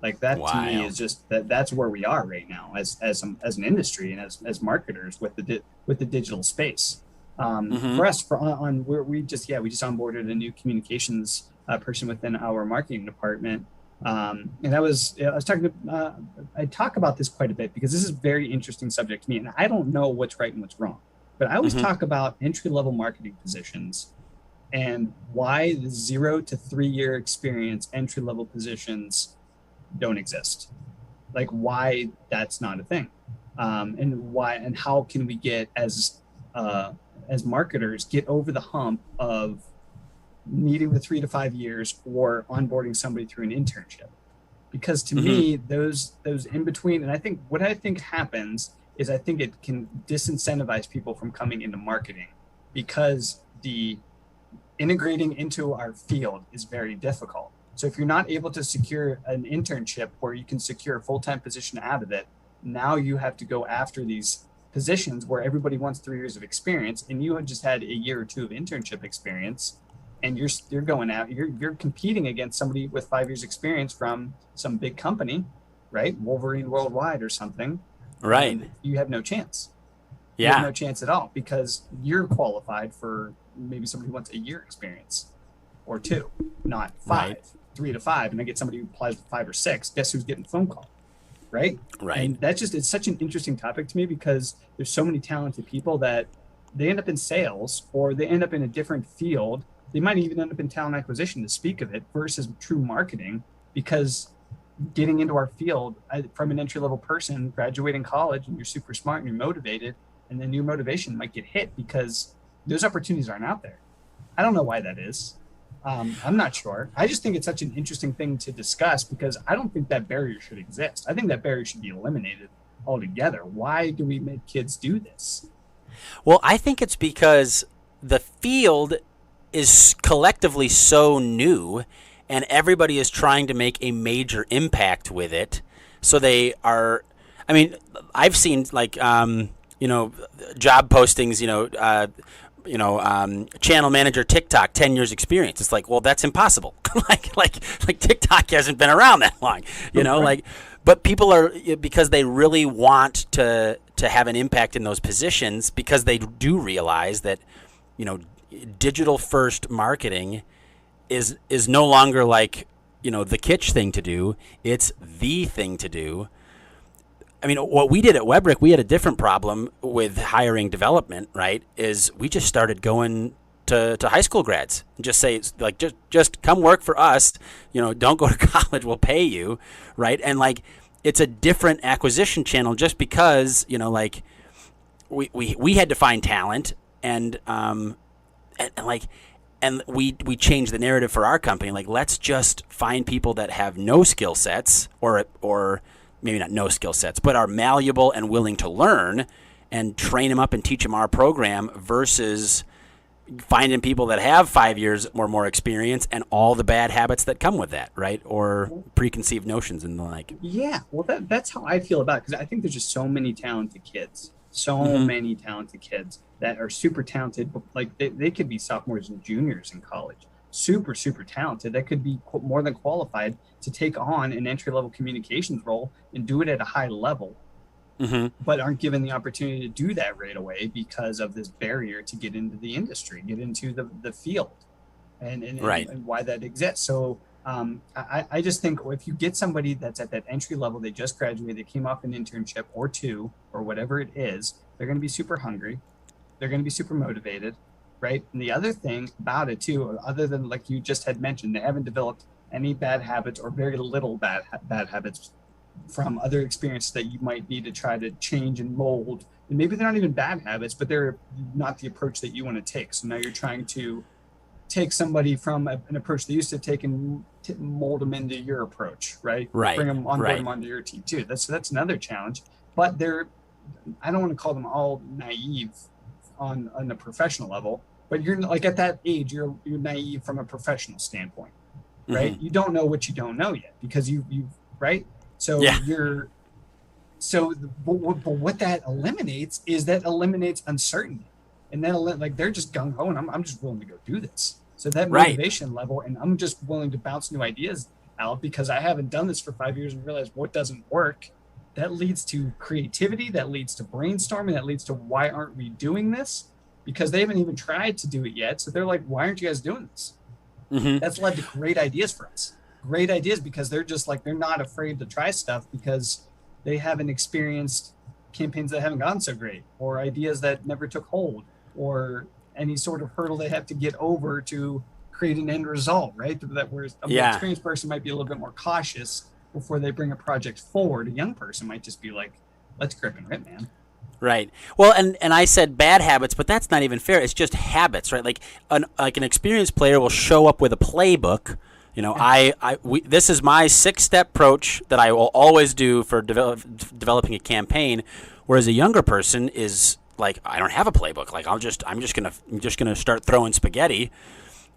Like that to me is just that's where we are right now as an industry and as marketers with the digital space. For us, we just onboarded a new communications person within our marketing department, and I talk about this quite a bit because this is a very interesting subject to me, and I don't know what's right and what's wrong, but I always talk about entry-level marketing positions and why the 0 to 3 year experience entry-level positions don't exist, like why that's not a thing, and how can we get as marketers get over the hump of needing the 3 to 5 years or onboarding somebody through an internship. Because to me, those in between, and I think what happens is I think it can disincentivize people from coming into marketing because the integrating into our field is very difficult. So if you're not able to secure an internship where you can secure a full-time position out of it, now you have to go after these positions where everybody wants 3 years of experience, and you have just had a year or two of internship experience, and you're going out, you're competing against somebody with 5 years experience from some big company, right? Wolverine Worldwide or something. Right. You have no chance. Yeah. You have no chance at all because you're qualified for maybe somebody who wants a year experience or 2, not 5, Right. 3 to 5. And I get somebody who applies for 5 or 6. Guess who's getting a phone call? Right. And it's such an interesting topic to me because there's so many talented people that they end up in sales or they end up in a different field. They might even end up in talent acquisition to speak of it versus true marketing, because getting into our field from an entry-level person graduating college and you're super smart and you're motivated, and then your motivation might get hit because those opportunities aren't out there. I don't know why that is. I'm not sure. I just think it's such an interesting thing to discuss because I don't think that barrier should exist. I think that barrier should be eliminated altogether. Why do we make kids do this? Well, I think it's because the field is collectively so new and everybody is trying to make a major impact with it. So they are, I mean, I've seen like, job postings, channel manager TikTok, 10 years experience. It's like, well, that's impossible. like TikTok hasn't been around that long, but people are, because they really want to have an impact in those positions, because they do realize that, digital first marketing is no longer like, the kitsch thing to do. It's the thing to do. I mean, what we did at Webrick, we had a different problem with hiring development, right? Is we just started going to high school grads and just say, like, just come work for us. Don't go to college. We'll pay you, right? And like, it's a different acquisition channel just because, we had to find talent and we changed the narrative for our company. Like, let's just find people that have no skill sets or maybe not no skill sets, but are malleable and willing to learn, and train them up and teach them our program versus finding people that have 5 years or more experience and all the bad habits that come with that, right? Or preconceived notions and the like. Yeah, well, that's how I feel about it, because I think there's just so many talented kids, So many talented kids that are super talented, but like they could be sophomores and juniors in college, super, super talented, that could be more than qualified to take on an entry-level communications role and do it at a high level, but aren't given the opportunity to do that right away because of this barrier to get into the industry, get into the field, and why that exists. So I just think if you get somebody that's at that entry level, they just graduated, they came off an internship or two or whatever it is, they're going to be super hungry. They're going to be super motivated, right? And the other thing about it too, other than like you just had mentioned, they haven't developed any bad habits or very little bad habits from other experiences that you might need to try to change and mold. And maybe they're not even bad habits, but they're not the approach that you want to take. So now you're trying to take somebody from an approach they used to take and mold them into your approach, right? Bring them on board them onto your team too. That's another challenge. But I don't want to call them all naive on a professional level, but you're like at that age, you're naive from a professional standpoint, right? You don't know what you don't know yet because you right. So what that eliminates uncertainty. And then like they're just gung ho, and I'm just willing to go do this. So that motivation level, and I'm just willing to bounce new ideas out because I haven't done this for 5 years and realized what doesn't work. That leads to creativity. That leads to brainstorming. That leads to why aren't we doing this? Because they haven't even tried to do it yet. So they're like, why aren't you guys doing this? That's led to great ideas for us. Great ideas because they're just like they're not afraid to try stuff because they haven't experienced campaigns that haven't gone so great or ideas that never took hold, or any sort of hurdle they have to get over to create an end result, right? That whereas an experienced person might be a little bit more cautious before they bring a project forward. A young person might just be like, let's grip and rip, man. Right. Well, and I said bad habits, but that's not even fair. It's just habits, right? Like an experienced player will show up with a playbook. You know, this is my 6-step approach that I will always do for developing a campaign, whereas a younger person is like, I don't have a playbook. Like I'm just gonna start throwing spaghetti,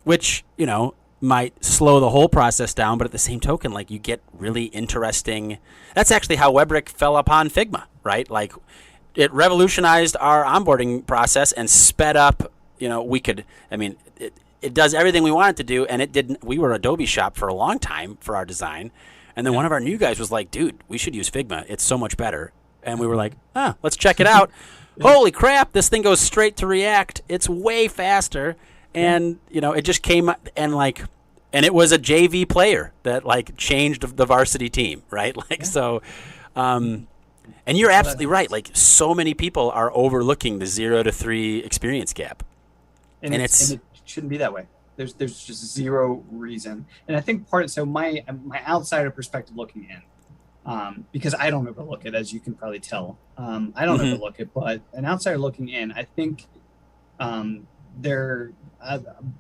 which, you know, might slow the whole process down, but at the same token, like you get really interesting. That's actually how Webrick fell upon Figma, right? Like it revolutionized our onboarding process and sped up, you know, it does everything we wanted to do, and it didn't. We were Adobe shop for a long time for our design, and then one of our new guys was like, dude, we should use Figma. It's so much better. And we were like, let's check it out. Holy crap, this thing goes straight to React. It's way faster. And, you know, it just came and it was a JV player that like changed the varsity team, right? Like, so, and you're absolutely right. Like so many people are overlooking the 0 to 3 experience gap. And it shouldn't be that way. There's just zero reason. And I think my outsider perspective looking in, because I don't overlook it, as you can probably tell. I don't overlook it, but an outsider looking in, I think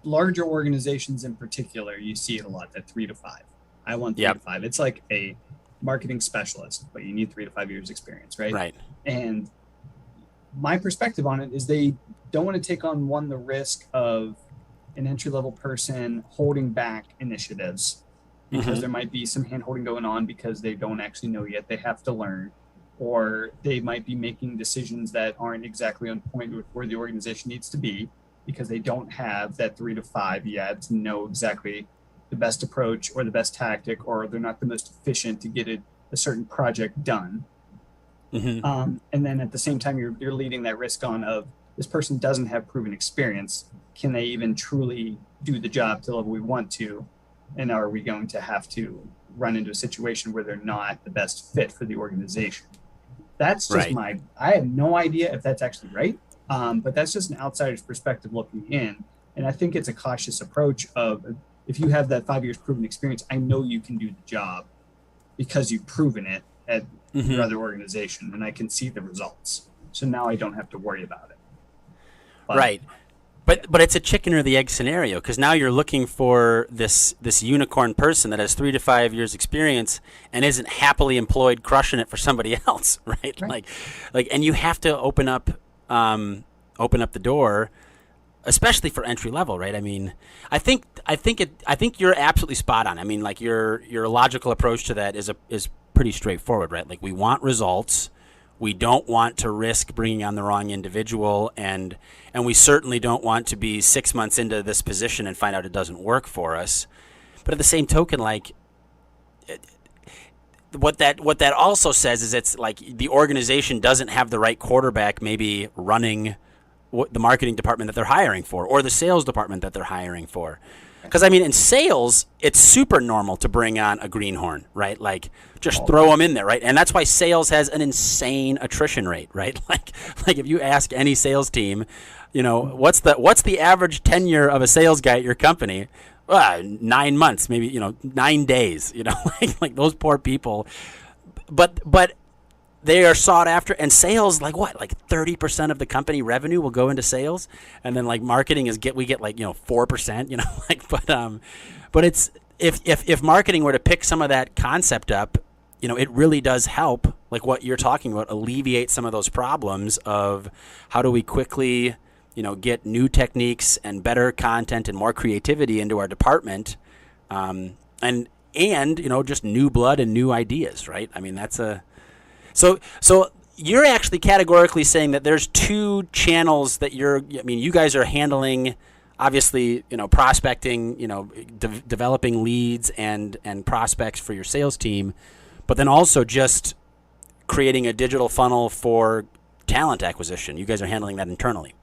larger organizations in particular, you see it a lot, that 3 to 5. I want 3 to 5. It's like a marketing specialist, but you need 3 to 5 years experience, right? Right. And my perspective on it is they don't want to take on the risk of an entry-level person holding back initiatives because there might be some hand-holding going on because they don't actually know yet. They have to learn, or they might be making decisions that aren't exactly on point with where the organization needs to be because they don't have that 3 to 5 yet to know exactly the best approach or the best tactic, or they're not the most efficient to get a certain project done. And then at the same time, you're leading that risk on of this person doesn't have proven experience. Can they even truly do the job to the level we want to? And are we going to have to run into a situation where they're not the best fit for the organization? That's just I have no idea if that's actually right. But that's just an outsider's perspective looking in. And I think it's a cautious approach of, if you have that 5 years proven experience, I know you can do the job because you've proven it at your other organization, and I can see the results. So now I don't have to worry about it. Right. But it's a chicken or the egg scenario, because now you're looking for this unicorn person that has 3 to 5 years experience and isn't happily employed crushing it for somebody else, right? Like, and you have to open up the door, especially for entry level, right? I mean, I think you're absolutely spot on. I mean, like your logical approach to that is pretty straightforward, right? Like we want results. We don't want to risk bringing on the wrong individual, and we certainly don't want to be 6 months into this position and find out it doesn't work for us. But at the same token, like, what that also says is it's like the organization doesn't have the right quarterback maybe running the marketing department that they're hiring for, or the sales department that they're hiring for. Because, I mean, in sales, it's super normal to bring on a greenhorn, right? Like, just throw them in there, right? And that's why sales has an insane attrition rate, right? Like if you ask any sales team, you know, what's the average tenure of a sales guy at your company? 9 months, maybe, 9 days, like those poor people. But they are sought after, and sales, like 30% of the company revenue will go into sales, and then like marketing we get 4%, but it's if marketing were to pick some of that concept up, it really does help, like what you're talking about, alleviate some of those problems of how do we quickly, get new techniques and better content and more creativity into our department, and just new blood and new ideas, right? I mean, that's So you're actually categorically saying that there's two channels that you guys are handling, obviously, prospecting, developing leads and prospects for your sales team, but then also just creating a digital funnel for talent acquisition. You guys are handling that internally.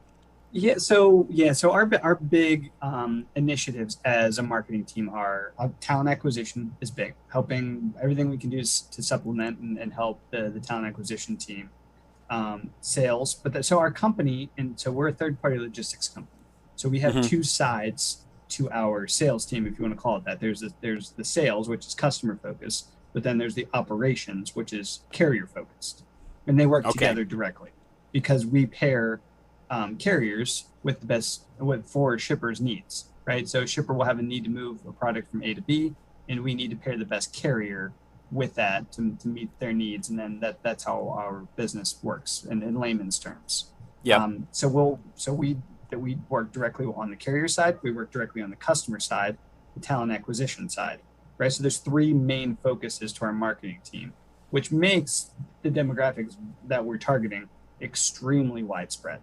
So our big initiatives as a marketing team are talent acquisition is big, helping everything we can do to supplement and help the talent acquisition team, sales. So our company, and so we're a third-party logistics company. So we have two sides to our sales team, if you want to call it that. There's the sales, which is customer focused, but then there's the operations, which is carrier focused, and they work together directly because we pair carriers with for shippers' needs, right? So a shipper will have a need to move a product from A to B, and we need to pair the best carrier with that to meet their needs, and then that's how our business works in layman's terms. Yeah. So we work directly on the carrier side, we work directly on the customer side, the talent acquisition side, right? So there's three main focuses to our marketing team, which makes the demographics that we're targeting extremely widespread.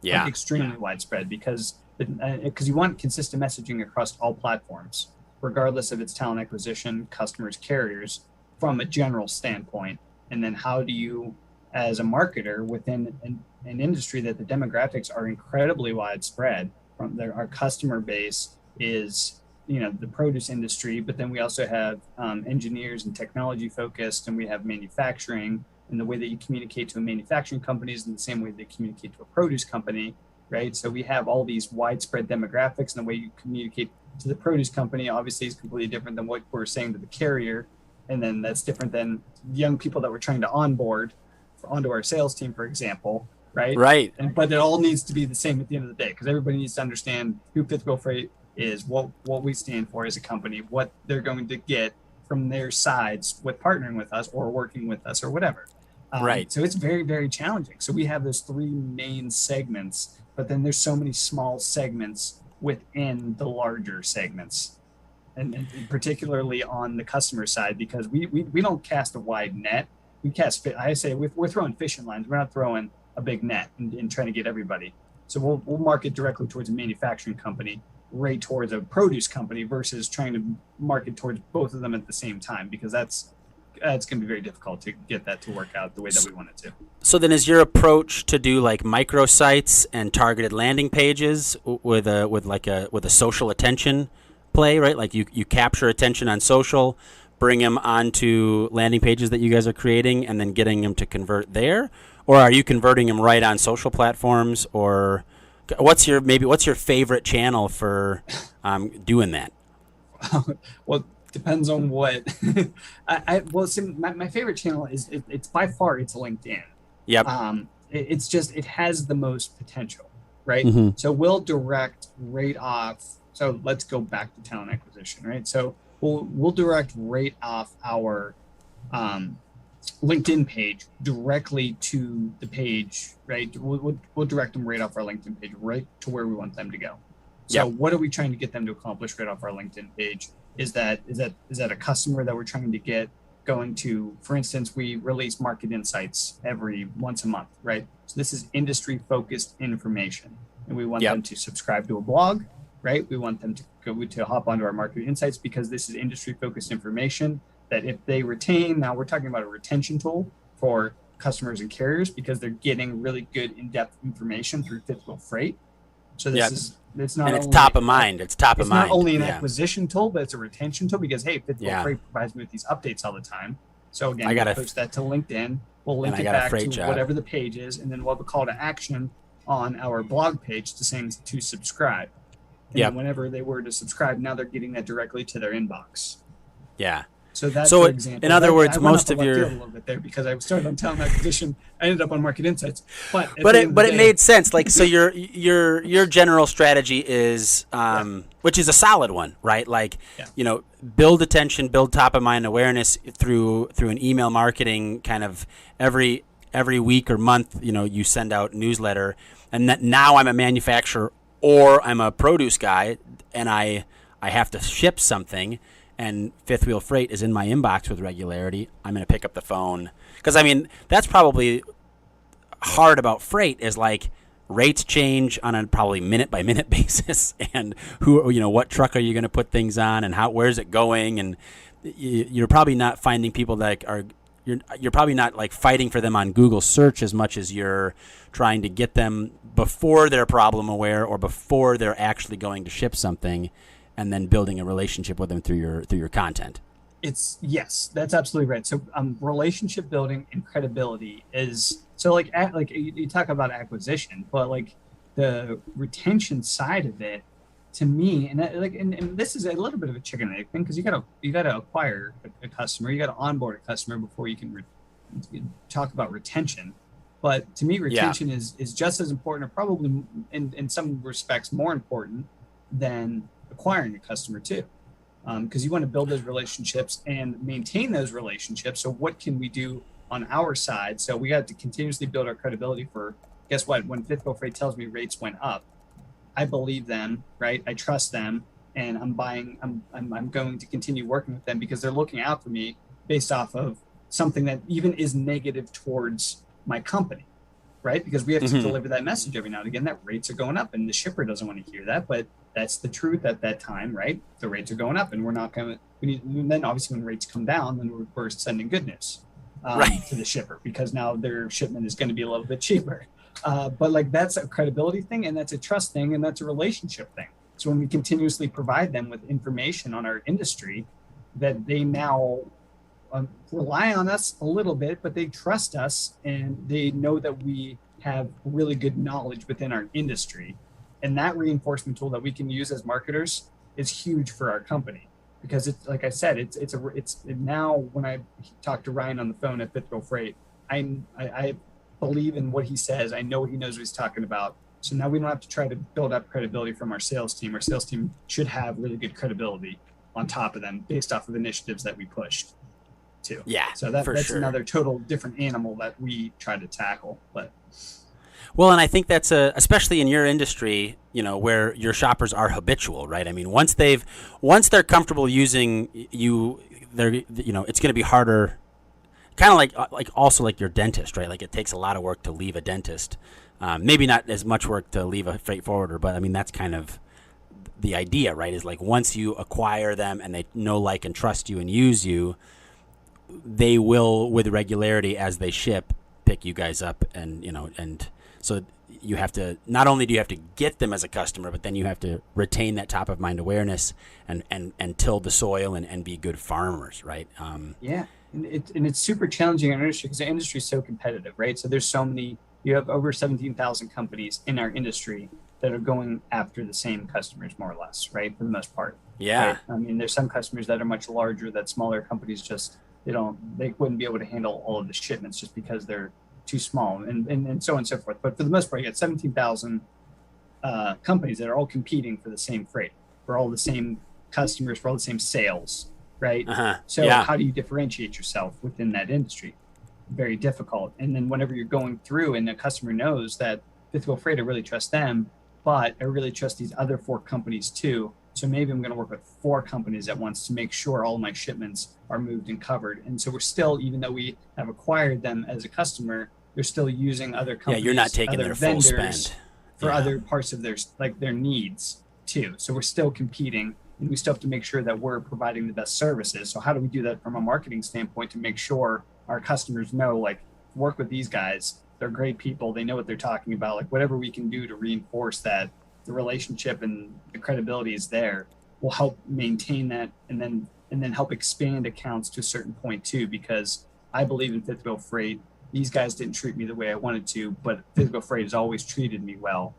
Yeah, extremely widespread because you want consistent messaging across all platforms, regardless of its talent acquisition, customers, carriers, from a general standpoint. And then how do you, as a marketer within an industry that the demographics are incredibly widespread, our customer base is, the produce industry, but then we also have engineers and technology focused, and we have manufacturing. And the way that you communicate to a manufacturing company is in the same way they communicate to a produce company, right? So we have all these widespread demographics, and the way you communicate to the produce company obviously is completely different than what we're saying to the carrier. And then that's different than young people that we're trying to onboard onto our sales team, for example, right? Right. But it all needs to be the same at the end of the day, because everybody needs to understand who Fifth Wheel Freight is, what we stand for as a company, what they're going to get from their sides with partnering with us or working with us or whatever. Right. So it's very, very challenging. So we have those three main segments, but then there's so many small segments within the larger segments, and particularly on the customer side, because we don't cast a wide net. We cast, I say, we're throwing fishing lines. We're not throwing a big net and trying to get everybody. So we'll market directly towards a manufacturing company, right towards a produce company, versus trying to market towards both of them at the same time, because that's going to be very difficult to get that to work out the way that we want it to. So then is your approach to do like microsites and targeted landing pages with a social attention play, right? Like you capture attention on social, bring them onto landing pages that you guys are creating, and then getting them to convert there? Or are you converting them right on social platforms? Or what's your favorite channel for doing that? Well, depends on what. My favorite channel is it's by far it's LinkedIn. Yep. It has the most potential, right? Mm-hmm. So we'll direct right off. So let's go back to talent acquisition, right? So we'll direct right off our LinkedIn page directly to the page, right? We'll direct them right off our LinkedIn page, right to where we want them to go. So What are we trying to get them to accomplish right off our LinkedIn page? Is that a customer that we're trying to get going to, for instance, we release market insights every once a month, right? So this is industry focused information, and we want them to subscribe to a blog, right? We want them to go to hop onto our market insights because this is industry focused information that if they retain, now we're talking about a retention tool for customers and carriers because they're getting really good in-depth information through Fifth Wheel Freight. So this is, it's not, and it's only top of mind. It's top of mind. It's not only an acquisition tool, but it's a retention tool because, hey, Fifth Wheel Freight provides me with these updates all the time. So again, we'll post that to LinkedIn. We'll link it back to whatever the page is, and then we'll have a call to action on our blog page to subscribe. And then whenever they were to subscribe, now they're getting that directly to their inbox. Yeah. So that's so for example. In other words, most of your a little bit there because I started on talent acquisition. I ended up on market insights, but it made sense. Like so, your general strategy is, which is a solid one, right? Like build attention, build top of mind awareness through an email marketing kind of every week or month. You send out newsletter, and that now I'm a manufacturer or I'm a produce guy, and I have to ship something. And Fifth Wheel Freight is in my inbox with regularity, I'm going to pick up the phone. Because, that's probably hard about freight is like rates change on a probably minute-by-minute basis. And what truck are you going to put things on and where's it going? And you're probably not finding people that you're probably not like fighting for them on Google search as much as you're trying to get them before they're problem aware or before they're actually going to ship something. And then building a relationship with them through your content. Yes, that's absolutely right. So relationship building and credibility is so like you talk about acquisition, but like the retention side of it, to me, and this is a little bit of a chicken and egg thing because you gotta acquire a customer, you gotta onboard a customer before you can talk about retention. But to me, retention is just as important, or probably in some respects more important than acquiring a customer too, because you want to build those relationships and maintain those relationships. So what can we do on our side? So we got to continuously build our credibility for, guess what, when Fifth Wheel Freight tells me rates went up, I believe them, right? I trust them, and I'm going to continue working with them because they're looking out for me based off of something that even is negative towards my company, right? Because we have to deliver that message every now and again that rates are going up, and the shipper doesn't want to hear that, but that's the truth at that time, right? The rates are going up, and we're not going to. Then obviously when rates come down, then we're sending good news to the shipper because now their shipment is going to be a little bit cheaper. But like that's a credibility thing, and that's a trust thing, and that's a relationship thing. So when we continuously provide them with information on our industry, that they now rely on us a little bit, but they trust us, and they know that we have really good knowledge within our industry. And that reinforcement tool that we can use as marketers is huge for our company because it's like I said, it's now when I talk to Ryan on the phone at Fifth Wheel Freight, I believe in what he says. I know he knows what he's talking about. So now we don't have to try to build up credibility from our sales team. Our sales team should have really good credibility on top of them based off of initiatives that we pushed too. Yeah. So that's another total different animal that we try to tackle. Well, and I think that's especially in your industry, where your shoppers are habitual, right? Once they're comfortable using you, it's going to be harder. Kind of like also like your dentist, right? Like it takes a lot of work to leave a dentist. Maybe not as much work to leave a freight forwarder, but that's kind of the idea, right? Is like once you acquire them and they know, like, and trust you and use you, they will, with regularity as they ship, pick you guys up, and so you have to, not only do you have to get them as a customer, but then you have to retain that top of mind awareness and till the soil and be good farmers, right? Yeah, and it's super challenging in our industry because the industry is so competitive, right? So there's so many, you have over 17,000 companies in our industry that are going after the same customers more or less, right? For the most part. Yeah. Right? There's some customers that are much larger that smaller companies just, they wouldn't be able to handle all of the shipments just because they're too small and so on and so forth. But for the most part, you got 17,000 companies that are all competing for the same freight, for all the same customers, for all the same sales, right? So how do you differentiate yourself within that industry? Very difficult. And then whenever you're going through and the customer knows that Fifth Wheel Freight, I really trust them, but I really trust these other 4 companies too, So maybe I'm going to work with 4 companies at once to make sure all of my shipments are moved and covered. And so we're still, even though we have acquired them as a customer, they're still using other companies, Yeah, you're not taking other their full vendors spend for Yeah. other parts of their needs too. So we're still competing, and we still have to make sure that we're providing the best services. So how do we do that from a marketing standpoint to make sure our customers know, like, work with these guys? They're great people. They know what they're talking about. Like, whatever we can do to reinforce that the relationship and the credibility is there will help maintain that, and then help expand accounts to a certain point too, because I believe in Fifth Wheel Freight. These guys didn't treat me the way I wanted to, but Fifth Wheel Freight has always treated me well.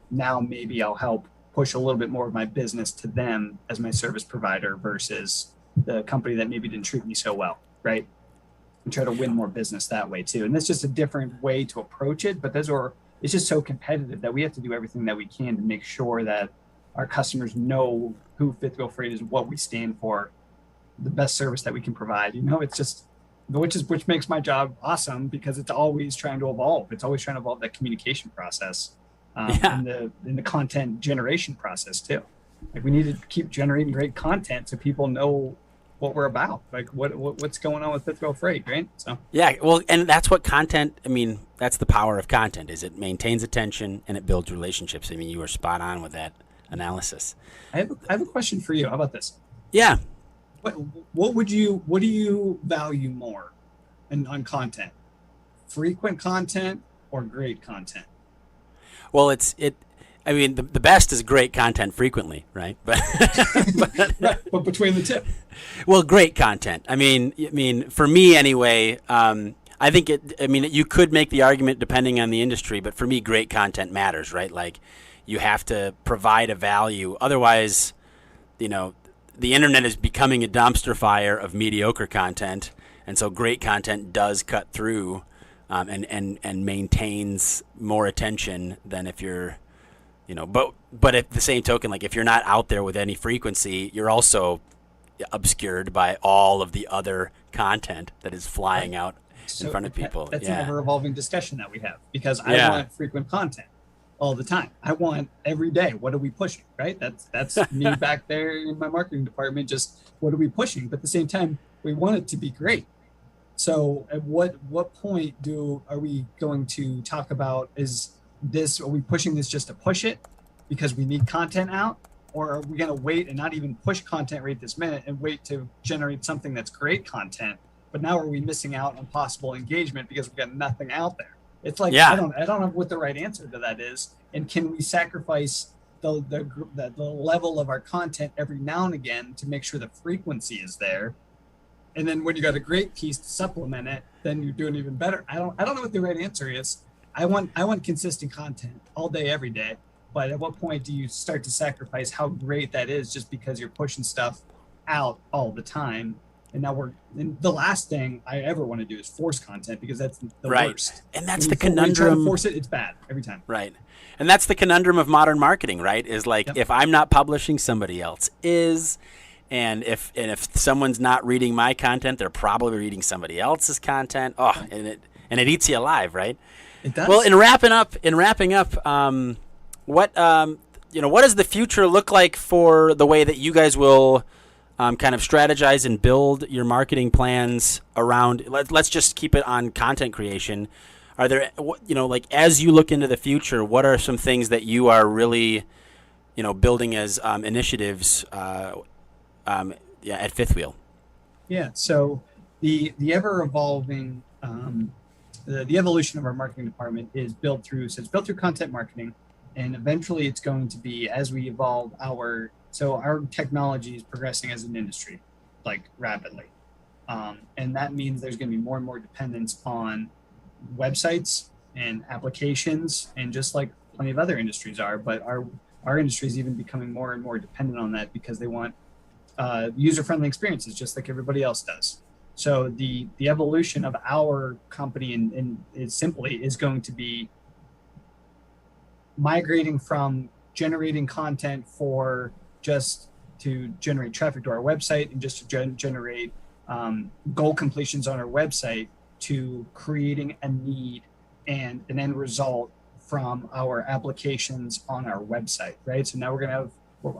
Now maybe I'll help push a little bit more of my business to them as my service provider versus the company that maybe didn't treat me so well, right? And try to win more business that way too. And that's just a different way to approach it, but it's just so competitive that we have to do everything that we can to make sure that our customers know who Fifth Wheel Freight is, what we stand for, the best service that we can provide. It's just, which makes my job awesome, because it's always trying to evolve. It's always trying to evolve that communication process, and the content generation process too. Like, we need to keep generating great content so people know what we're about, like what's going on with Fifth Wheel Freight, right? So Yeah, well, and that's what content, that's the power of content, is it maintains attention and it builds relationships. You were spot on with that analysis. I have a question for you. How about this? Yeah. What do you value more on content? Frequent content or great content? Well, the best is great content frequently, right? But but between the two. Well, great content. For me anyway, I think you could make the argument depending on the industry, but for me, great content matters, right? Like, you have to provide a value. Otherwise, the internet is becoming a dumpster fire of mediocre content, and so great content does cut through and maintains more attention than if you're, but at the same token, like, if you're not out there with any frequency, you're also obscured by all of the other content that is flying out in front of people. That's an ever-evolving discussion that we have, because I want frequent content all the time. I want every day. What are we pushing, right? That's me back there in my marketing department. Just, what are we pushing? But at the same time, we want it to be great. So at what point are we going to talk about, are we pushing this just to push it because we need content out? Or are we going to wait and not even push content right this minute and wait to generate something that's great content? But now are we missing out on possible engagement because we've got nothing out there? It's like, I don't know what the right answer to that is. And can we sacrifice the level of our content every now and again to make sure the frequency is there? And then when you got a great piece to supplement it, then you're doing even better. I don't know what the right answer is. I want consistent content all day, every day. But at what point do you start to sacrifice how great that is just because you're pushing stuff out all the time? And now the last thing I ever want to do is force content, because that's the worst. And that's the conundrum. When you force it, it's bad every time. Right. And that's the conundrum of modern marketing, right? Is like, if I'm not publishing, somebody else is. And if someone's not reading my content, they're probably reading somebody else's content. Oh, and it eats you alive, right? It does. Well, in wrapping up, what does the future look like for the way that you guys will kind of strategize and build your marketing plans around? Let's just keep it on content creation. Are there, as you look into the future, what are some things that you are really, building as initiatives at Fifth Wheel? Yeah. So the ever evolving, the evolution of our marketing department is built through content marketing, and eventually it's going to be, as we evolve our technology is progressing as an industry, like, rapidly. And that means there's going to be more and more dependence on websites and applications, and just like plenty of other industries are, but our industry is even becoming more and more dependent on that, because they want user-friendly experiences just like everybody else does. So the evolution of our company and is going to be migrating from generating content just to generate traffic to our website and just to generate goal completions on our website, to creating a need and an end result from our applications on our website, right? So now we're going to have,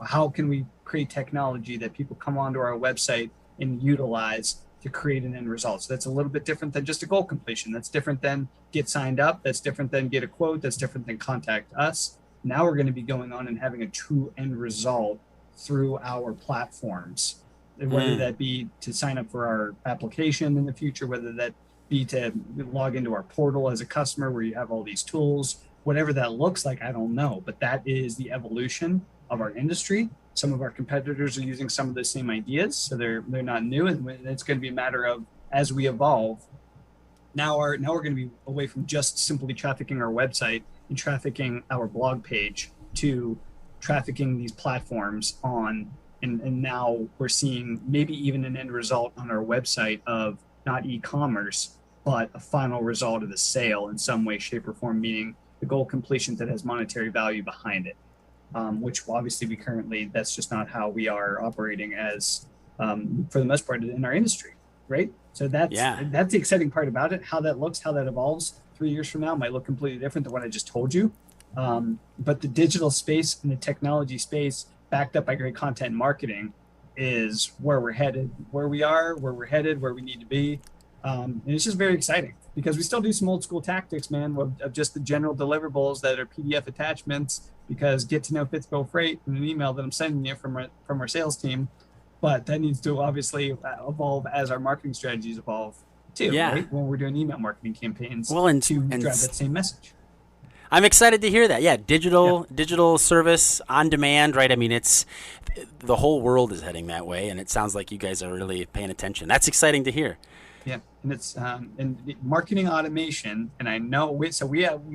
how can we create technology that people come onto our website and utilize to create an end result. So that's a little bit different than just a goal completion. That's different than get signed up. That's different than get a quote. That's different than contact us. Now we're going to be going on and having a true end result through our platforms, whether that be to sign up for our application in the future, whether that be to log into our portal as a customer where you have all these tools, whatever that looks like, I don't know. But that is the evolution of our industry. Some of our competitors are using some of the same ideas, so they're not new, and it's going to be a matter of, as we evolve, now we're going to be away from just simply trafficking our website and trafficking our blog page to trafficking these platforms on, and now we're seeing maybe even an end result on our website of not e-commerce, but a final result of the sale in some way, shape, or form, meaning the goal completion that has monetary value behind it. Which obviously that's just not how we are operating as, for the most part, in our industry, right? So that's the exciting part about it. How that looks, how that evolves 3 years from now might look completely different than what I just told you. But the digital space and the technology space backed up by great content and marketing is where we're headed, where we are, where we're headed, where we need to be. And it's just very exciting because we still do some old school tactics, man, of just the general deliverables that are PDF attachments, because get to know Fitsville Freight in an email that I'm sending you from our sales team. But that needs to obviously evolve as our marketing strategies evolve too, right? When we're doing email marketing campaigns to drive that same message. I'm excited to hear that. Yeah, digital service on demand, right? I mean, it's the whole world is heading that way, and it sounds like you guys are really paying attention. That's exciting to hear. Yeah, and it's and marketing automation, and I know we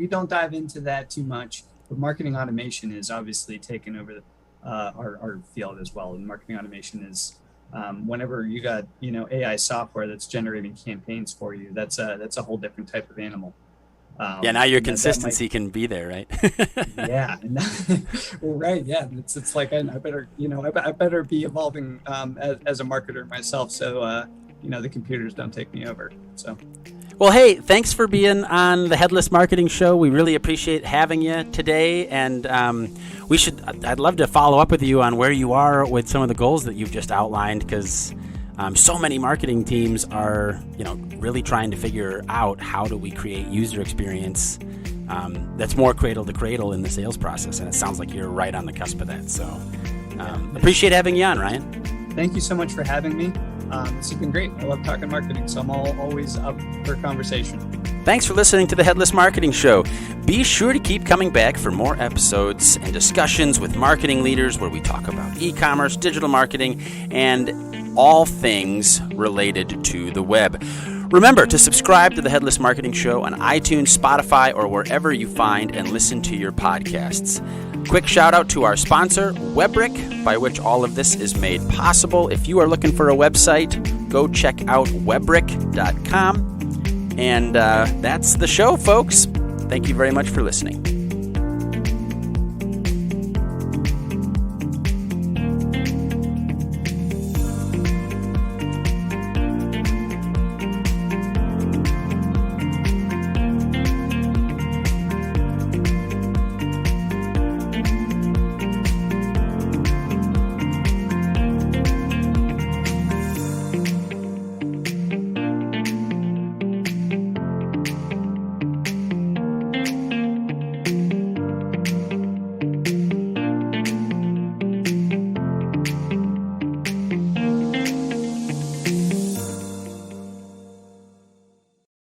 don't dive into that too much, but marketing automation is obviously taking over our field as well. And marketing automation is whenever you got AI software that's generating campaigns for you, that's a whole different type of animal. Now your consistency can be there, right? Yeah, well, right. Yeah, it's like I better be evolving as a marketer myself, so the computers don't take me over. So. Well, hey, thanks for being on the Headless Marketing Show. We really appreciate having you today, and I'd love to follow up with you on where you are with some of the goals that you've just outlined, because so many marketing teams are, really trying to figure out how do we create user experience that's more cradle to cradle in the sales process, and it sounds like you're right on the cusp of that. So, appreciate having you on, Ryan. Thank you so much for having me. This has been great. I love talking marketing, so I'm always up for a conversation. Thanks for listening to the Headless Marketing Show. Be sure to keep coming back for more episodes and discussions with marketing leaders where we talk about e-commerce, digital marketing, and all things related to the web. Remember to subscribe to the Headless Marketing Show on iTunes, Spotify, or wherever you find and listen to your podcasts. Quick shout out to our sponsor, Webrick, by which all of this is made possible. If you are looking for a website, go check out webrick.com. And that's the show, folks. Thank you very much for listening.